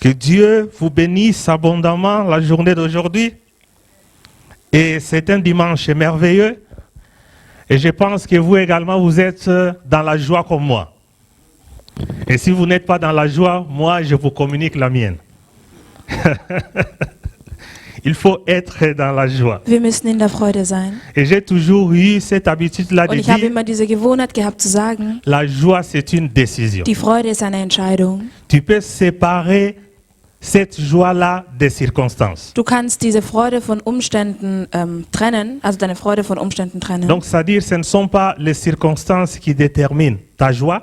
Que Dieu vous bénisse abondamment la journée d'aujourd'hui. Et c'est un dimanche merveilleux. Et je pense que vous également, vous êtes dans la joie comme moi. Et si vous n'êtes pas dans la joie, moi, je vous communique la mienne. Il faut être dans la joie. Wir müssen in der Freude sein. Et j'ai toujours eu cette habitude-là de Und ich habe dire, immer diese Gewohnheit gehabt zu sagen, la joie, c'est une décision. die Freude ist eine Entscheidung. Tu peux séparer cette joie-là des circonstances. Du kannst diese Freude von Umständen trennen, also deine Freude von Umständen trennen. Donc, c'est-à-dire, ce ne sont pas les circonstances qui déterminent ta joie,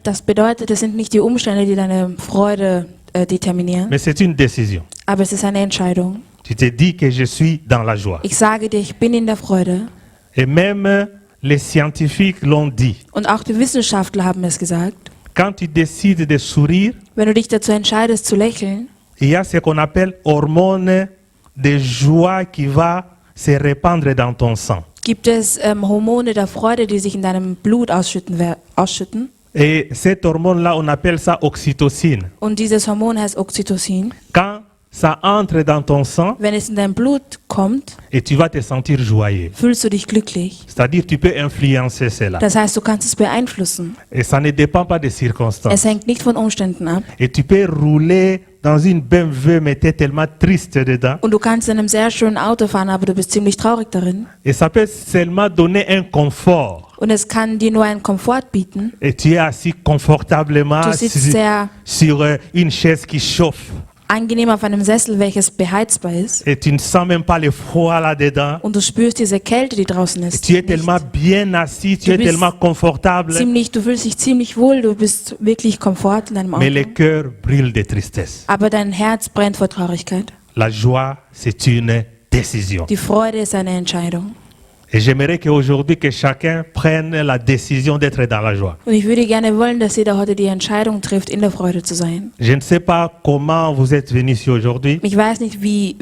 Das bedeutet, es sind nicht die Umstände, die deine Freude determinieren, mais c'est une décision. aber es ist eine Entscheidung. Tu te dis que je suis dans la joie. Ich sage dir, ich bin in der Freude. Et même les scientifiques l'ont dit. Und auch die Wissenschaftler haben es gesagt. Quand tu décides de sourire, Wenn du dich dazu entscheidest zu lächeln, il y a ce qu'on appelle hormone de joie qui va se répandre dans ton sang. gibt es Hormone der Freude, die sich in deinem Blut ausschütten. Et cette hormone-là, on appelle ça oxytocine. Und dieses Hormon heißt Oxytocin. Quand ça entre dans ton sang, Wenn es in dein Blut kommt, et tu vas te sentir joyeux. fühlst du dich glücklich. C'est-à-dire tu peux influencer cela. Das heißt, du kannst es beeinflussen. Et ça ne dépend pas des circonstances. Es hängt nicht von Umständen ab. Et tu peux rouler dans une BMW, mais tu es tellement triste dedans. Und du kannst in einem sehr schönen Auto fahren, aber du bist ziemlich traurig darin. Et ça peut seulement donner un confort. Und es kann dir nur einen Komfort bieten. Et tu es assis confortablement Du sitzt sehr sur une chaise qui chauffe. angenehm auf einem Sessel, welches beheizbar ist. Et tu ne sens même pas le froid là-dedans. Und du spürst diese Kälte, die draußen ist. Tu es tellement bien assis, tu Du es bist tellement confortable. Du fühlst dich ziemlich wohl, du bist wirklich komfort in deinem Mais le Auto. cœur brûle de tristesse. Aber dein Herz brennt vor Traurigkeit. La joie, c'est une décision. Die Freude ist eine Entscheidung. Et j'aimerais qu'aujourd'hui, que chacun prenne la décision d'être dans la joie. Und ich würde gerne wollen, dass jeder heute die Entscheidung trifft, in der Freude zu sein. Je ne sais pas comment vous êtes venus ici aujourd'hui. Ich weiß nicht, wie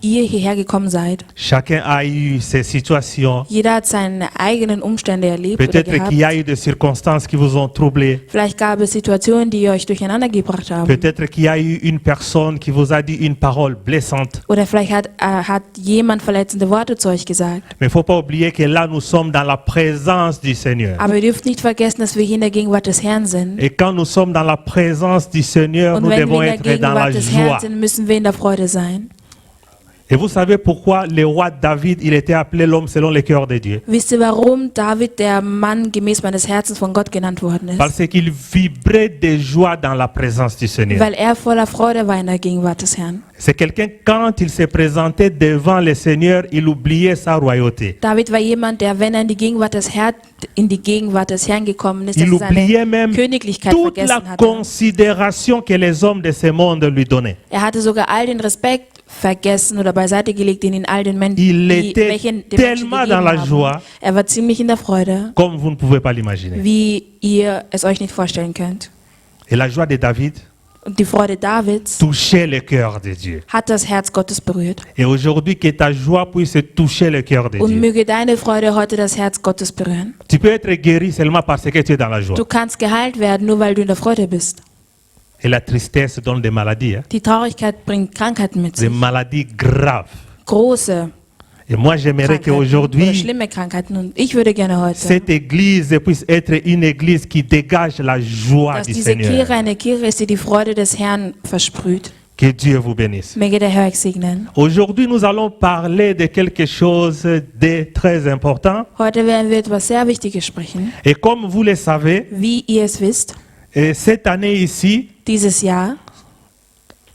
ihr hierher gekommen seid. Chacun a eu ses situations. Jeder hat seine eigenen Umstände erlebt oder Peut-être qu'il y a gehabt. eu des circonstances qui vous ont troublé. Vielleicht gab es Situationen, die euch durcheinander gebracht haben. Peut-être qu'il y a eu une personne qui vous a dit une parole blessante. Oder vielleicht hat jemand verletzende Worte zu euch gesagt. Mais il ne faut pas oublier que là, nous sommes dans la présence du Seigneur. Aber ihr dürft nicht vergessen, dass wir hier in der Gegenwart des Herrn sind. Et quand nous sommes dans la présence du Seigneur, Und nous wenn devons wir in être der dans la Gegenwart des joie. Herrn sind, müssen wir in der Freude sein. Et vous savez pourquoi le roi David, il était appelé l'homme selon le cœur de Dieu? Wisst ihr, warum David der Mann gemäß meines Herzens von Gott genannt worden ist? Parce qu'il vibrait de joie dans la présence du Seigneur. Weil er voller Freude war in der Gegenwart des Herrn. C'est quelqu'un, quand il se présentait devant le Seigneur, il oubliait sa royauté. David war jemand, der, wenn er in die Gegenwart des Herrn gekommen ist, Il dass er oubliait seine même Königlichkeit toute la vergessen hatte. considération que les hommes de ce monde lui donnaient. Er hatte sogar all den Respekt vergessen oder beiseite gelegt, den ihn all den Menschen, Il était den Menschen tellement gegeben dans la haben. joie, Er war ziemlich in der Freude, comme vous ne pouvez pas l'imaginer. wie ihr es euch nicht vorstellen könnt. Et la joie de David Und die Freude Davids touchait le cœur de Dieu. hat das Herz Gottes berührt. Et aujourd'hui, que ta joie puisse toucher le cœur de Und Dieu. möge deine Freude heute das Herz Gottes berühren. Tu peux être guéri seulement parce que tu es dans la joie. Du kannst geheilt werden, nur weil du in der Freude bist. Et la tristesse donne des maladies, hein, Die Traurigkeit bringt Krankheiten mit des sich. maladies graves. Große Et moi, j'aimerais Krankheiten oder qu'aujourd'hui, schlimme Krankheiten. Und ich würde gerne heute, cette église puisse être une église qui dégage la joie dass du diese Seigneur. Kirche eine Kirche ist, die die Freude des Herrn versprüht. Que Dieu vous bénisse. Möge der Herr euch segnen. Aujourd'hui, nous allons parler de quelque chose de très important. Heute werden wir etwas sehr Wichtiges sprechen. Et comme vous le savez, Wie ihr es wisst, cette année ici, dieses Jahr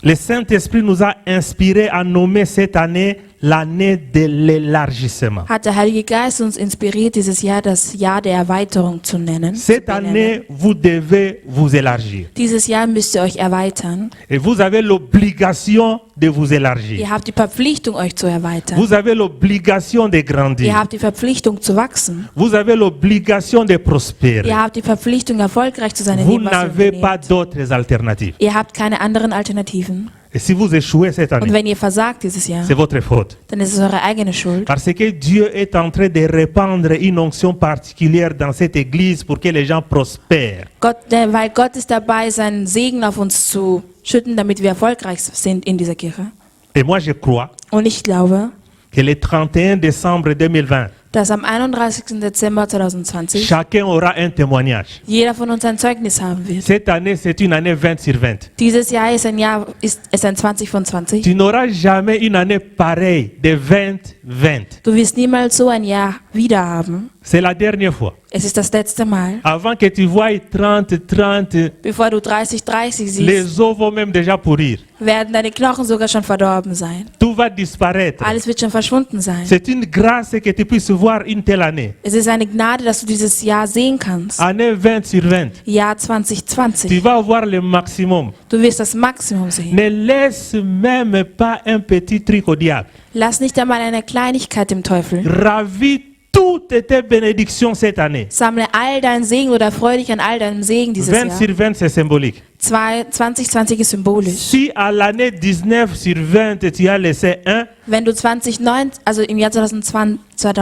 le Saint-Esprit nous a inspiré à nommer cette année l'année de l'élargissement. hat der Heilige Geist uns inspiriert, dieses Jahr das Jahr der Erweiterung zu nennen. Cette zu benennen. année, vous devez vous élargir. Dieses Jahr müsst ihr euch erweitern. Et vous avez l'obligation de vous élargir. Ihr habt die Verpflichtung, euch zu erweitern. Vous avez l'obligation de Ihr grandir. habt die Verpflichtung zu wachsen. Vous avez l'obligation de prospérer. Ihr habt die Verpflichtung, erfolgreich zu sein in Vous dem, was ihr n'avez pas unternehmt. d'autres alternatives. Ihr habt keine anderen Alternativen. Et si vous échouez cette Und année, wenn ihr versagt dieses Jahr, c'est votre faute. dann ist es eure eigene Schuld. Parce que Dieu est en train de répandre une onction particulière dans cette église pour que les gens prospèrent. Weil Gott ist dabei, seinen Segen auf uns zu schütten, damit wir erfolgreich sind in dieser Kirche. Et moi, je crois Und ich glaube, que le 31 décembre 2020, dass am 31. Dezember 2020 chacun aura un témoignage. jeder von uns ein Zeugnis haben wird. Cette année, c'est une année 20 sur 20. Dieses Jahr ist ein 20 von 20. Tu n'auras jamais une année pareille de 20-20. Du wirst niemals so ein Jahr wieder haben. C'est la dernière fois. Es ist das letzte Mal. Avant que tu voies 30-30, Bevor du 30-30 siehst, les os vont même déjà pourrir. werden deine Knochen sogar schon verdorben sein. Tout va disparaître. Alles wird schon verschwunden sein. C'est une grâce que tu puisses voir une telle année. Es ist eine Gnade, dass du dieses Jahr sehen kannst. Année 20 sur 20. Jahr Tu 2020. vas voir le maximum. Du wirst das Maximum sehen. Ne laisse même pas un petit truc au diable. Lass nicht einmal eine Kleinigkeit dem Teufel. Ravis toutes tes bénédictions cette année. Sammle all deinen Segen oder freu dich an all deinem Segen dieses 20 Jahr. sur 20, c'est symbolique. 2020 ist symbolisch. Si à l'année 19 sur 20, tu as laissé 1, Wenn du 2019, also im Jahr 2019 1 à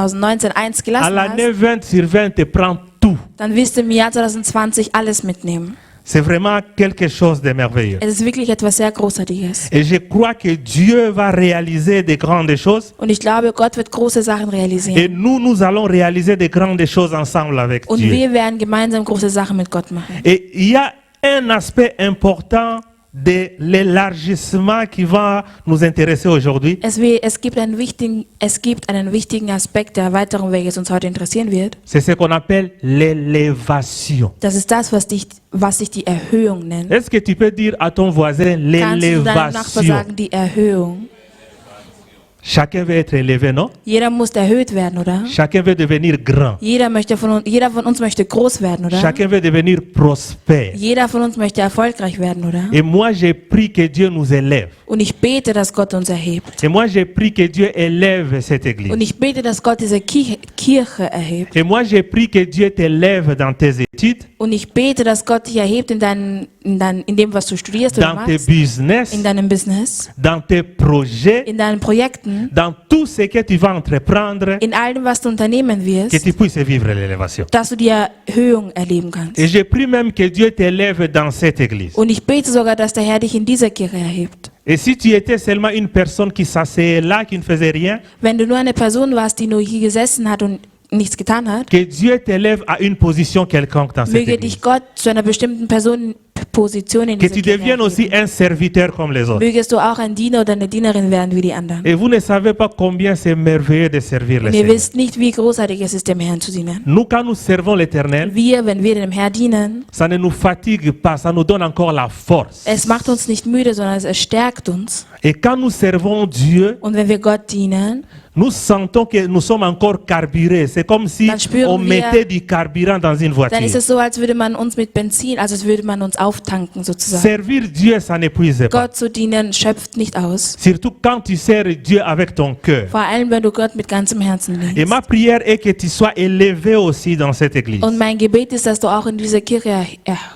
gelassen l'année hast, 20 sur 20, tu prends tout. dann wirst du im Jahr 2020 alles mitnehmen. C'est vraiment quelque chose de merveilleux. Es ist wirklich etwas sehr Großartiges. Et je crois que Dieu va réaliser de grandes choses. Und ich glaube, Gott wird große Sachen Et realisieren. nous allons réaliser de grandes choses ensemble avec Und Dieu. wir werden gemeinsam große Sachen mit Gott machen. Et il y a un aspect important de l'élargissement qui va nous intéresser aujourd'hui. Es gibt einen wichtigen Aspekt der Erweiterung, welches uns heute interessieren wird. C'est ce qu'on appelle l'élévation. Das ist das, was sich die Erhöhung nennt. Est-ce que tu peux dire à ton voisin Kannst du deinem Nachbar l'élévation? sagen, die Erhöhung? Chacun veut être élevé, non? Jeder muss erhöht werden, oder? Chacun veut devenir grand. Jeder von uns möchte groß werden, oder? Chacun veut devenir prospère. Jeder von uns möchte erfolgreich werden, oder? Et moi, j'ai pris que Dieu nous élève. Und ich bete, dass Gott uns erhebt. Et moi, j'ai pris que Dieu élève cette église. Und ich bete, dass Gott diese Kirche erhebt. Et moi, j'ai pris que Dieu t'élève dans tes études, Und ich bete, dass Gott dich erhebt in dem, was du studierst oder dans tes machst, business, in deinem Business, dans tes projets, in deinen Projekten, dans tout ce que tu vas entreprendre, in allem, was du unternehmen que wirst, tu puisses vivre l'élévation. dass du die Erhöhung erleben kannst. Et j'ai pris même que Dieu t'élève dans cette église. Und ich bete sogar, dass der Herr dich in dieser Kirche erhebt. Et si tu étais seulement une personne qui s'asseyait là, qui ne faisait rien, Wenn du nur eine Person warst, die nur hier gesessen hat und nichts getan hat, que Dieu t'élève à une position quelconque dans cette möge église. dich Gott zu einer bestimmten Position in Que dieser tu Kirche deviennes aussi erheben. un serviteur comme les autres. Mögest du auch ein Diener oder eine Dienerin werden wie die anderen. Et vous ne savez pas combien c'est merveilleux de servir le Und ihr Seigneur. wisst nicht, wie großartig es ist, dem Herrn zu dienen. Nous, quand nous servons l'Éternel, Wenn wir dem Herrn dienen, ça ne nous fatigue pas, ça nous donne encore la force. es macht uns nicht müde, sondern es stärkt uns. Et quand nous servons Dieu, Und wenn wir Gott dienen, nous sentons que nous sommes encore carburés. C'est comme si Dann spüren on wir- mettait du carburant dans une dann voiture. ist es so, als würde man uns mit Benzin, als würde man uns auftanken sozusagen. Servir Dieu, ça n'épuise pas. Gott zu dienen schöpft nicht aus. Surtout quand tu sers Dieu avec ton cœur. Vor allem, wenn du Gott mit ganzem Herzen Et dienst. ma prière est que tu sois élevé aussi dans cette église. Und mein Gebet ist, dass du auch in dieser Kirche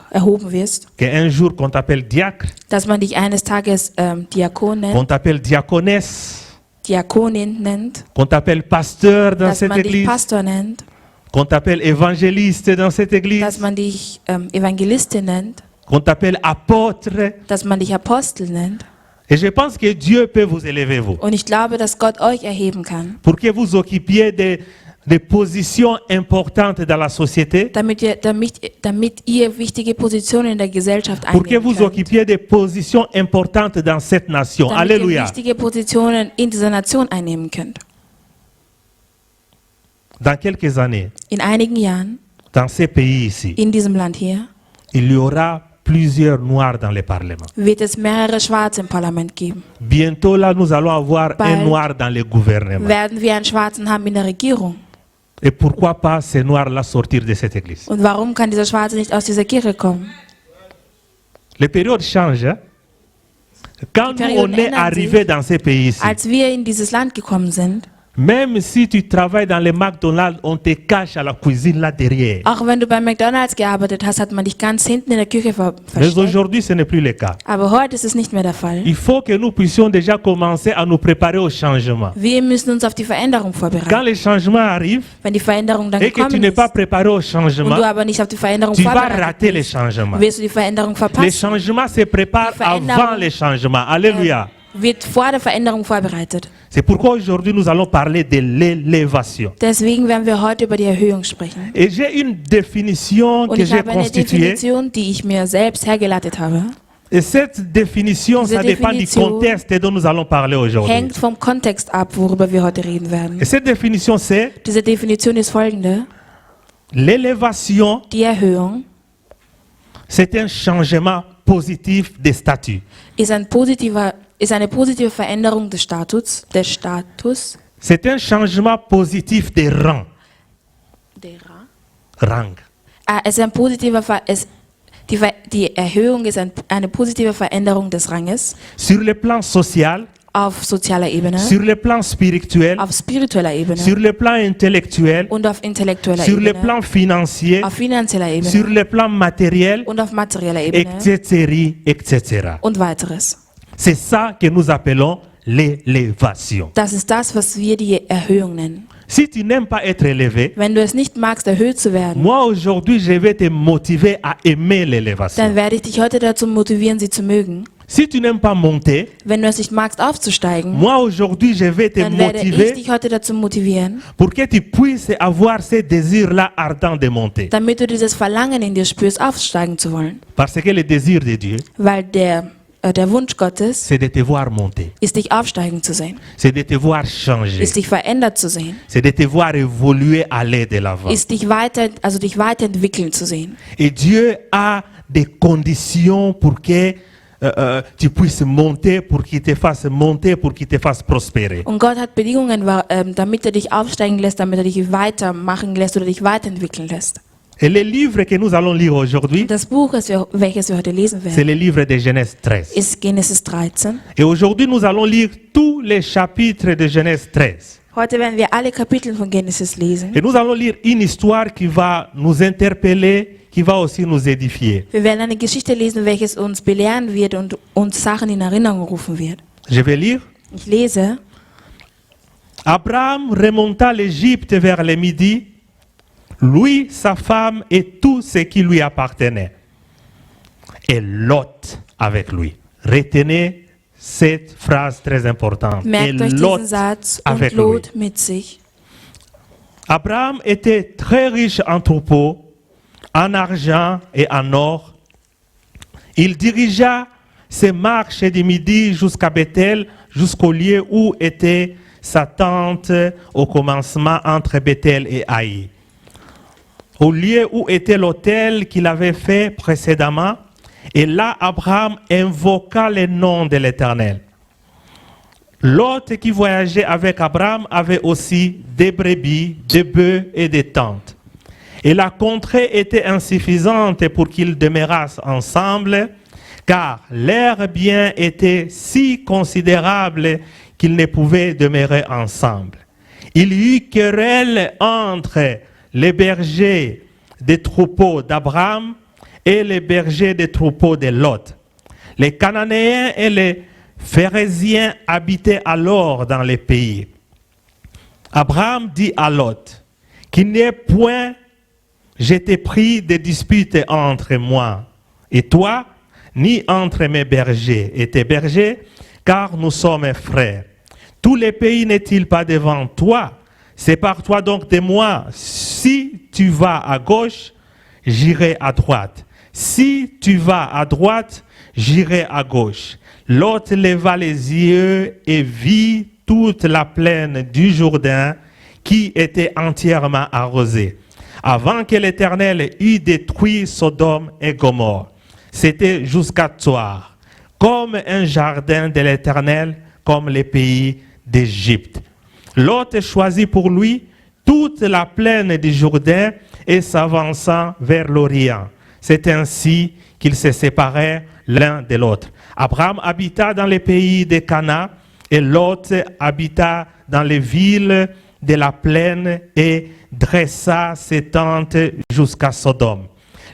erhoben wirst, Qu'un jour qu'on t'appelle diacre, dass man dich eines Tages Diakon nennt, qu'on t'appelle diaconesse, Diakonin nennt, qu'on t'appelle pasteur dans dass cette man dich église, Pastor nennt, qu'on t'appelle évangéliste dans cette dass église, man dich Evangelistin nennt, qu'on t'appelle apôtre. dass man dich Apostel nennt. Et je pense que Dieu peut vous élever, vous, Und ich glaube, dass Gott euch erheben kann, pour que vous occupiez des positions importantes dans la société, damit ihr wichtige Positionen in der Gesellschaft pour que einnehmen vous könnt. occupiez des positions importantes dans cette nation. Damit ihr Alléluia. wichtige Positionen in dieser Nation einnehmen könnt. Dans quelques années, In einigen Jahren, dans ces pays ici, in diesem Land hier, il y aura plusieurs noirs dans le Parlement. wird es mehrere Schwarze im Parlament geben. Bientôt, là, nous allons avoir un Bald noir dans le gouvernement. werden wir einen Schwarzen haben in der Regierung. Et pourquoi pas ces noirs-là sortir de cette église? Und warum kann dieser Schwarze nicht aus dieser Kirche kommen? Les périodes changent. Hein? Quand Die nous, on Perioden est ändern arrivé sich. dans ces pays ici, Als wir in dieses Land gekommen sind, Même si tu travailles dans les McDonald's, on te cache à la cuisine là derrière. Auch wenn du bei McDonald's gearbeitet hast, hat man dich ganz hinten in der Küche Mais versteckt. aujourd'hui, ce n'est plus le cas. Aber heute ist es nicht mehr der Fall. Il faut que nous puissions déjà commencer à nous préparer au changement. Wir müssen uns auf die Veränderung Quand vorbereiten. les changements arrivent Wenn die Veränderung dann et que tu gekommen n'es ist pas préparé au und changement, du aber nicht auf die Veränderung tu vas vorbereitet rater les bist, changements. wirst du die Veränderung Les verpassen. changements se préparent Die Veränderung- avant les changements. Alléluia. Wird vor der Veränderung vorbereitet. C'est pourquoi aujourd'hui nous allons parler de l'élévation. Deswegen werden wir heute über die Erhöhung sprechen. Et j'ai une définition Und que ich j'ai habe eine constituée. Definition, die ich mir selbst hergeleitet habe. Et cette définition, Diese ça dépend du Definition contexte dont nous allons parler aujourd'hui. Hängt vom Kontext ab, worüber wir heute reden werden. Et cette définition, c'est Diese Definition ist folgende. l'élévation, Die Erhöhung c'est un changement positif de statut. ist eine positive Veränderung des Status. C'est un changement positif de rang. Rang. Es ist ein positiver die Erhöhung ist eine positive Veränderung des Ranges Sur le plan social, auf sozialer Ebene, sur le plan spirituel, auf spiritueller Ebene sur le plan intellectuel, und auf intellektueller sur le Ebene, plan financier, auf finanzieller sur Ebene le plan matériel, und auf materieller Ebene etc., etc. und weiteres. C'est ça que nous appelons l'élévation. Das ist das, was wir die Erhöhung nennen. Si tu n'aimes pas être élevé, Wenn du es nicht magst, erhöht zu werden, moi aujourd'hui je vais te motiver à aimer l'élévation. dann werde ich dich heute dazu motivieren, sie zu mögen. Si tu n'aimes pas monter, Wenn du es nicht magst, aufzusteigen, moi aujourd'hui je vais te dann werde ich motiver dich heute dazu motivieren, pour que tu puisses avoir ce désir-là ardent de monter. damit du dieses Verlangen in dir spürst, aufsteigen zu wollen. Parce que le désir de Dieu, Weil der Wunsch Gottes c'est de te voir monter, ist, dich aufsteigen zu sehen, c'est de te voir changer, ist, dich verändert zu sehen, c'est de te voir évoluer, aller de l'avant. ist, dich weiterentwickeln zu sehen. Et Dieu a des conditions pour que tu puisses monter, pour qu'il te fasse monter, pour qu'il te fasse prospérer. Und Gott hat Bedingungen, damit er dich aufsteigen lässt, damit er dich weitermachen lässt oder dich weiterentwickeln lässt. Et le livre que nous allons lire aujourd'hui, Das Buch, welches wir heute lesen c'est werden, le livre de Genèse 13. ist Genesis 13. Et aujourd'hui, nous allons lire tous les chapitres de Genèse 13. Heute werden wir alle Kapitel von Genesis lesen. Et nous allons lire une histoire qui va nous interpeller, qui va aussi nous édifier. Wir werden eine Geschichte lesen, welches uns belehren wird und uns Sachen in Erinnerung rufen wird. Je vais lire. Ich lese. Abraham remonta l'Égypte vers le midi, lui, sa femme et tout ce qui lui appartenait. Et Lot avec lui. Retenez cette phrase très importante. Et Merkt euch Lot diesen Satz und avec lui. Lot mit sich. Abraham était très riche en troupeaux, en argent et en or. Il dirigea ses marches du midi jusqu'à Bethel, jusqu'au lieu où était sa tente au commencement entre Bethel et Haï. Au lieu où était l'autel qu'il avait fait précédemment, et là Abraham invoqua le nom de l'Éternel. Lot qui voyageait avec Abraham avait aussi des brebis, des bœufs et des tentes. Et la contrée était insuffisante pour qu'ils demeurassent ensemble, car leurs biens étaient si considérables qu'ils ne pouvaient demeurer ensemble. Il y eut querelle entre les bergers des troupeaux d'Abraham et les bergers des troupeaux de Lot. Les Cananéens et les Phérésiens habitaient alors dans les pays. Abraham dit à Lot, qu'il n'y ait point, je t'ai pris de dispute entre moi et toi, ni entre mes bergers et tes bergers, car nous sommes frères. Tous les pays n'est-il pas devant toi? Sépare-toi donc de moi. Si tu vas à gauche, j'irai à droite. Si tu vas à droite, j'irai à gauche. Lot leva les yeux et vit toute la plaine du Jourdain qui était entièrement arrosée, avant que l'Éternel eût détruit Sodome et Gomorrhe. C'était jusqu'à Tsoar, comme un jardin de l'Éternel, comme les pays d'Égypte. Lot choisit pour lui toute la plaine du Jourdain et s'avançant vers l'Orient. C'est ainsi qu'ils se séparèrent l'un de l'autre. Abraham habita dans les pays de Cana Et Lot habita dans les villes de la plaine et dressa ses tentes jusqu'à Sodome.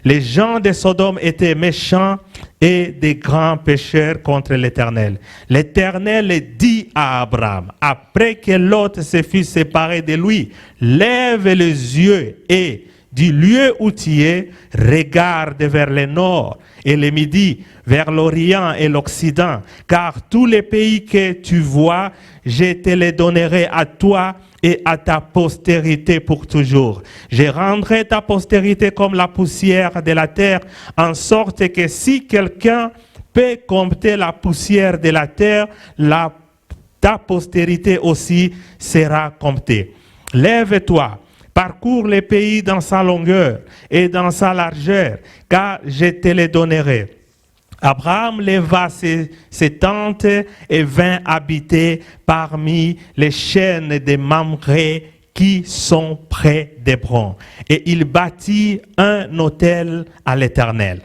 Les gens de Sodome étaient méchants et des grands pécheurs contre l'Éternel. L'Éternel dit à Abraham, après que Lot se fut séparé de lui, lève les yeux et du lieu où tu es, regarde vers le nord et le midi, vers l'Orient et l'Occident, car tous les pays que tu vois, je te les donnerai à toi et à ta postérité pour toujours. Je rendrai ta postérité comme la poussière de la terre, en sorte que si quelqu'un peut compter la poussière de la terre, ta postérité aussi sera comptée. Lève-toi, parcours les pays dans sa longueur et dans sa largeur, car je te les donnerai. Abraham leva ses tentes et vint habiter parmi les chaînes des Mamré qui sont près d'Hébron. Et il bâtit un autel à l'Éternel.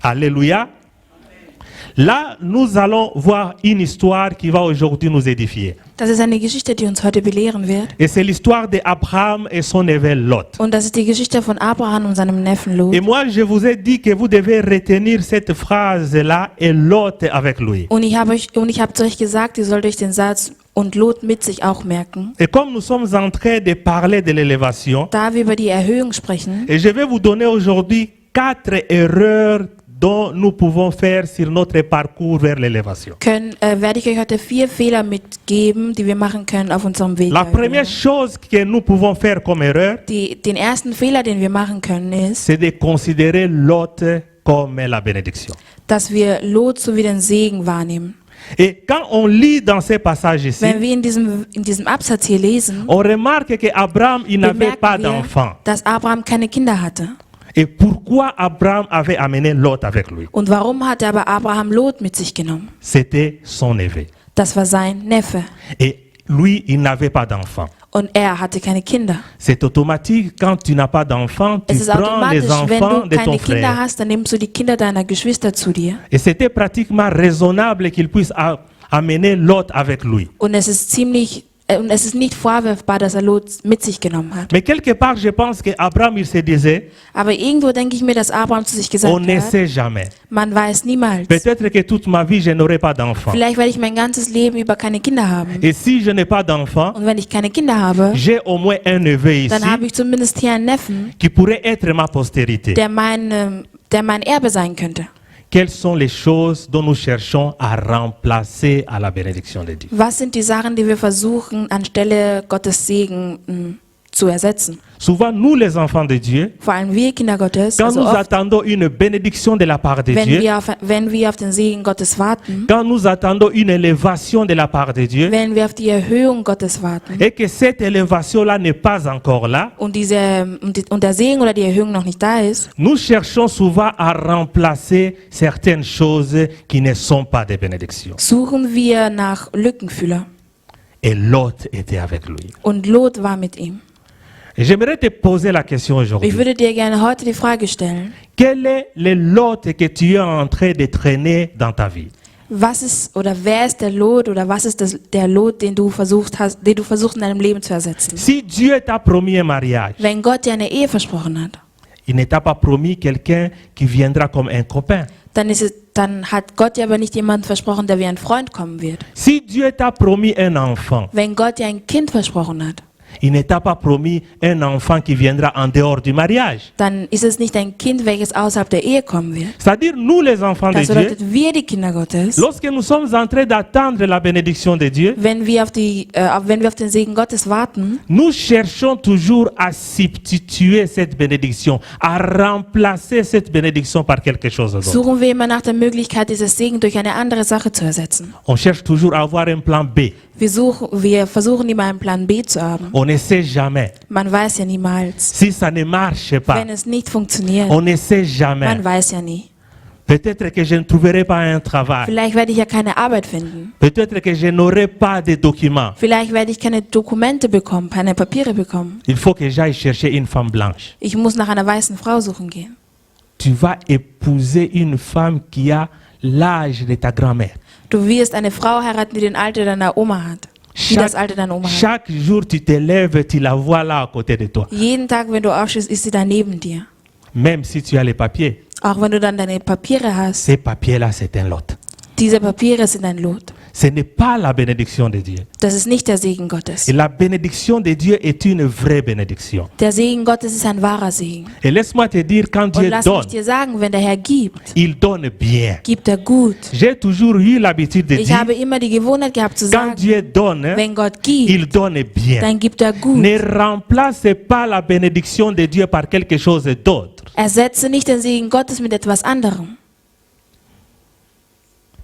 Alléluia. Là, nous allons voir une histoire qui va aujourd'hui nous édifier. Das ist eine Geschichte, die uns heute belehren wird. Et c'est l'histoire d'Abraham et son neveu Lot. Und das ist die Geschichte von Abraham und seinem Neffen Lot. Et moi, je vous ai dit que vous devez retenir cette phrase-là et Lot avec lui. Und ich habe zu euch gesagt, ihr sollt euch den Satz und Lot mit sich auch merken. Et comme nous sommes en train de parler de l'élévation, Da wir über die Erhöhung sprechen, et je vais vous donner aujourd'hui 4 erreurs dont nous pouvons faire sur notre parcours vers l'élévation. werde ich euch heute 4 Fehler mitgeben, die wir machen können auf unserem Weg. La première chose que nous pouvons faire comme erreur, Den ersten Fehler, den wir machen können, ist, c'est de considérer Lot comme la bénédiction. dass wir Lot so wie den Segen wahrnehmen. Et quand on lit dans ces passages ici, Wenn wir in diesem Absatz hier lesen, on remarque qu'Abraham, il n'avait pas bemerken wir, d'enfant. dass Abraham keine Kinder hatte. Et pourquoi Abraham avait amené Lot avec lui? Und warum hat er aber Abraham Lot mit sich genommen? C'était son neveu. Das war sein Neffe. Et lui, il n'avait pas d'enfant. Und er hatte keine Kinder. C'est automatique, quand tu n'as pas d'enfant, tu Es ist prends les automatisch, wenn enfants du de ton keine Kinder frère. hast, dann nimmst du die Kinder deiner Geschwister zu dir. Et c'était pratiquement raisonnable qu'il puisse amener Lot avec lui. Und es ist nicht vorwerfbar, dass er Lot mit sich genommen hat. Mais quelque part, je pense qu'Abraham, il se disait, Aber irgendwo denke ich mir, dass Abraham zu sich gesagt on ne hat, sait jamais. man weiß niemals. Peut-être que toute ma vie, je n'aurai pas d'enfant. Vielleicht werde ich mein ganzes Leben über keine Kinder haben. Et si je n'ai pas d'enfant, Und wenn ich keine Kinder habe, j'ai au moins un neveu ici dann habe ich zumindest hier einen Neffen, qui pourrait être ma postérité. der mein Erbe sein könnte. Quelles sont les choses dont nous cherchons à remplacer à la bénédiction de Dieu? Was sind die Sachen, die wir versuchen, anstelle Gottes Segen zu ersetzen? Souvent, nous les enfants de Dieu, Vor allem wir Kinder Gottes, quand also nous oft, attendons une bénédiction de la part de wenn Dieu, wir auf den Segen Gottes warten, quand nous attendons une élévation de la part de Dieu, wenn wir auf die Erhöhung Gottes warten et que cette élévation-là n'est pas encore là, und der Segen oder die Erhöhung noch nicht da ist, nous cherchons souvent à remplacer certaines choses qui ne sont pas des bénédictions. suchen wir nach Lückenfüller. Et Lot était avec lui. Und Lot war mit ihm. Et j'aimerais te poser la question Ich aujourd'hui. würde dir gerne heute die Frage stellen, Quel est le Lot que tu es en train de traîner dans ta vie? wer ist der Lot oder was ist der Lot, den du versuchst in deinem Leben zu ersetzen? Si Dieu t'a promis un mariage, Wenn Gott dir eine Ehe versprochen hat, il ne t'a pas promis quelqu'un qui viendra comme un copain. dann hat Gott dir aber nicht jemanden versprochen, der wie ein Freund kommen wird. Si Dieu t'a promis un enfant, Wenn Gott dir ein Kind versprochen hat, il ne t'a pas promis un enfant qui viendra en dehors du mariage. dann ist es nicht ein Kind, welches außerhalb der Ehe kommen wird. C'est-à-dire, nous les enfants de Das Dieu, bedeutet, wir die Kinder Gottes, lorsque nous sommes en train d'attendre la bénédiction de Dieu, wenn wir auf den Segen Gottes warten, nous cherchons toujours à substituer cette bénédiction, à remplacer cette bénédiction par quelque chose d'autre. suchen wir immer nach der Möglichkeit, dieses Segen durch eine andere Sache zu ersetzen. On cherche toujours à avoir un plan B. Wir versuchen immer einen Plan B zu haben. On ne sait jamais. Man weiß ja niemals. Si ça ne marche pas, Wenn es nicht funktioniert, on ne sait jamais. man weiß ja nie. Peut-être que je ne trouverai pas un travail. Vielleicht werde ich ja keine Arbeit finden. Peut-être que je n'aurai pas de documents. Vielleicht werde ich keine Dokumente bekommen, keine Papiere bekommen. Il faut que j'aille chercher une femme blanche. Ich muss nach einer weißen Frau suchen gehen. Tu vas épouser une femme qui a l'âge de ta grand-mère. Du wirst eine Frau heiraten, die den Alter deiner Oma hat. Die das Alter deiner Oma hat. Chaque jour, tu te lèves, tu la vois là à côté de toi. Jeden Tag, wenn du aufstehst, ist sie da neben dir. Même si tu as les papiers, Auch wenn du dann deine Papiere hast. ces papiers-là, c'est un lot. Diese Papiere sind ein Lot. Ce n'est pas la bénédiction de Dieu. Das ist nicht der Segen Gottes. Et la bénédiction de Dieu est une vraie bénédiction. Der Segen Gottes ist ein wahrer Segen. Et laisse-moi te dire, quand Und Dieu lass mich donne, dir sagen, wenn der Herr gibt, il donne bien. gibt er gut. J'ai toujours eu l'habitude de Ich dire, habe immer die Gewohnheit gehabt zu quand sagen, Dieu donne, wenn Gott gibt, il donne bien. dann gibt er gut. Ne remplace pas la bénédiction de Dieu par quelque chose d'autre. Ersetze nicht den Segen Gottes mit etwas anderem.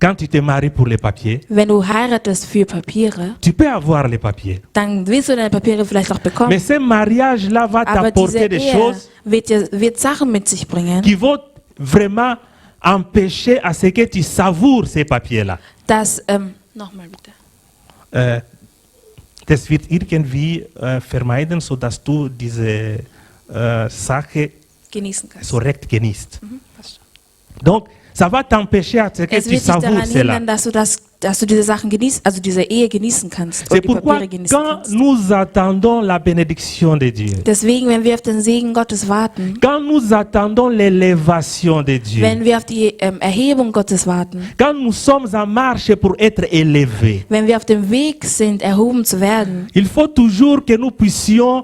Quand tu te maries pour les papiers, Wenn du heiratest für Papiere, tu peux avoir les papiers. dann willst du deine Papiere vielleicht auch bekommen. Mais ce mariage-là va Aber diese t'apporter des Ehe choses wird Sachen mit sich bringen, qui vont vraiment empêcher à ce que tu savoures ces papiers-là. dass, nochmal bitte. Das wird irgendwie vermeiden, sodass du diese Sache Genießen kannst. so recht genießt. Passt schon. Donc, ça va t'empêcher à ce que Es tu wird dich savoures daran cela. hindern, dass du diese Sachen genießt, also diese Ehe genießen kannst oder C'est die pourquoi, Papiere genießen quand kannst. nous attendons la bénédiction de Dieu, Deswegen, wenn wir auf den Segen Gottes warten, quand nous attendons l'élévation de Dieu, wenn wir auf die Erhebung Gottes warten, quand nous sommes en marche pour être élevés, wenn wir auf dem Weg sind, erhoben zu werden, il faut toujours que nous puissions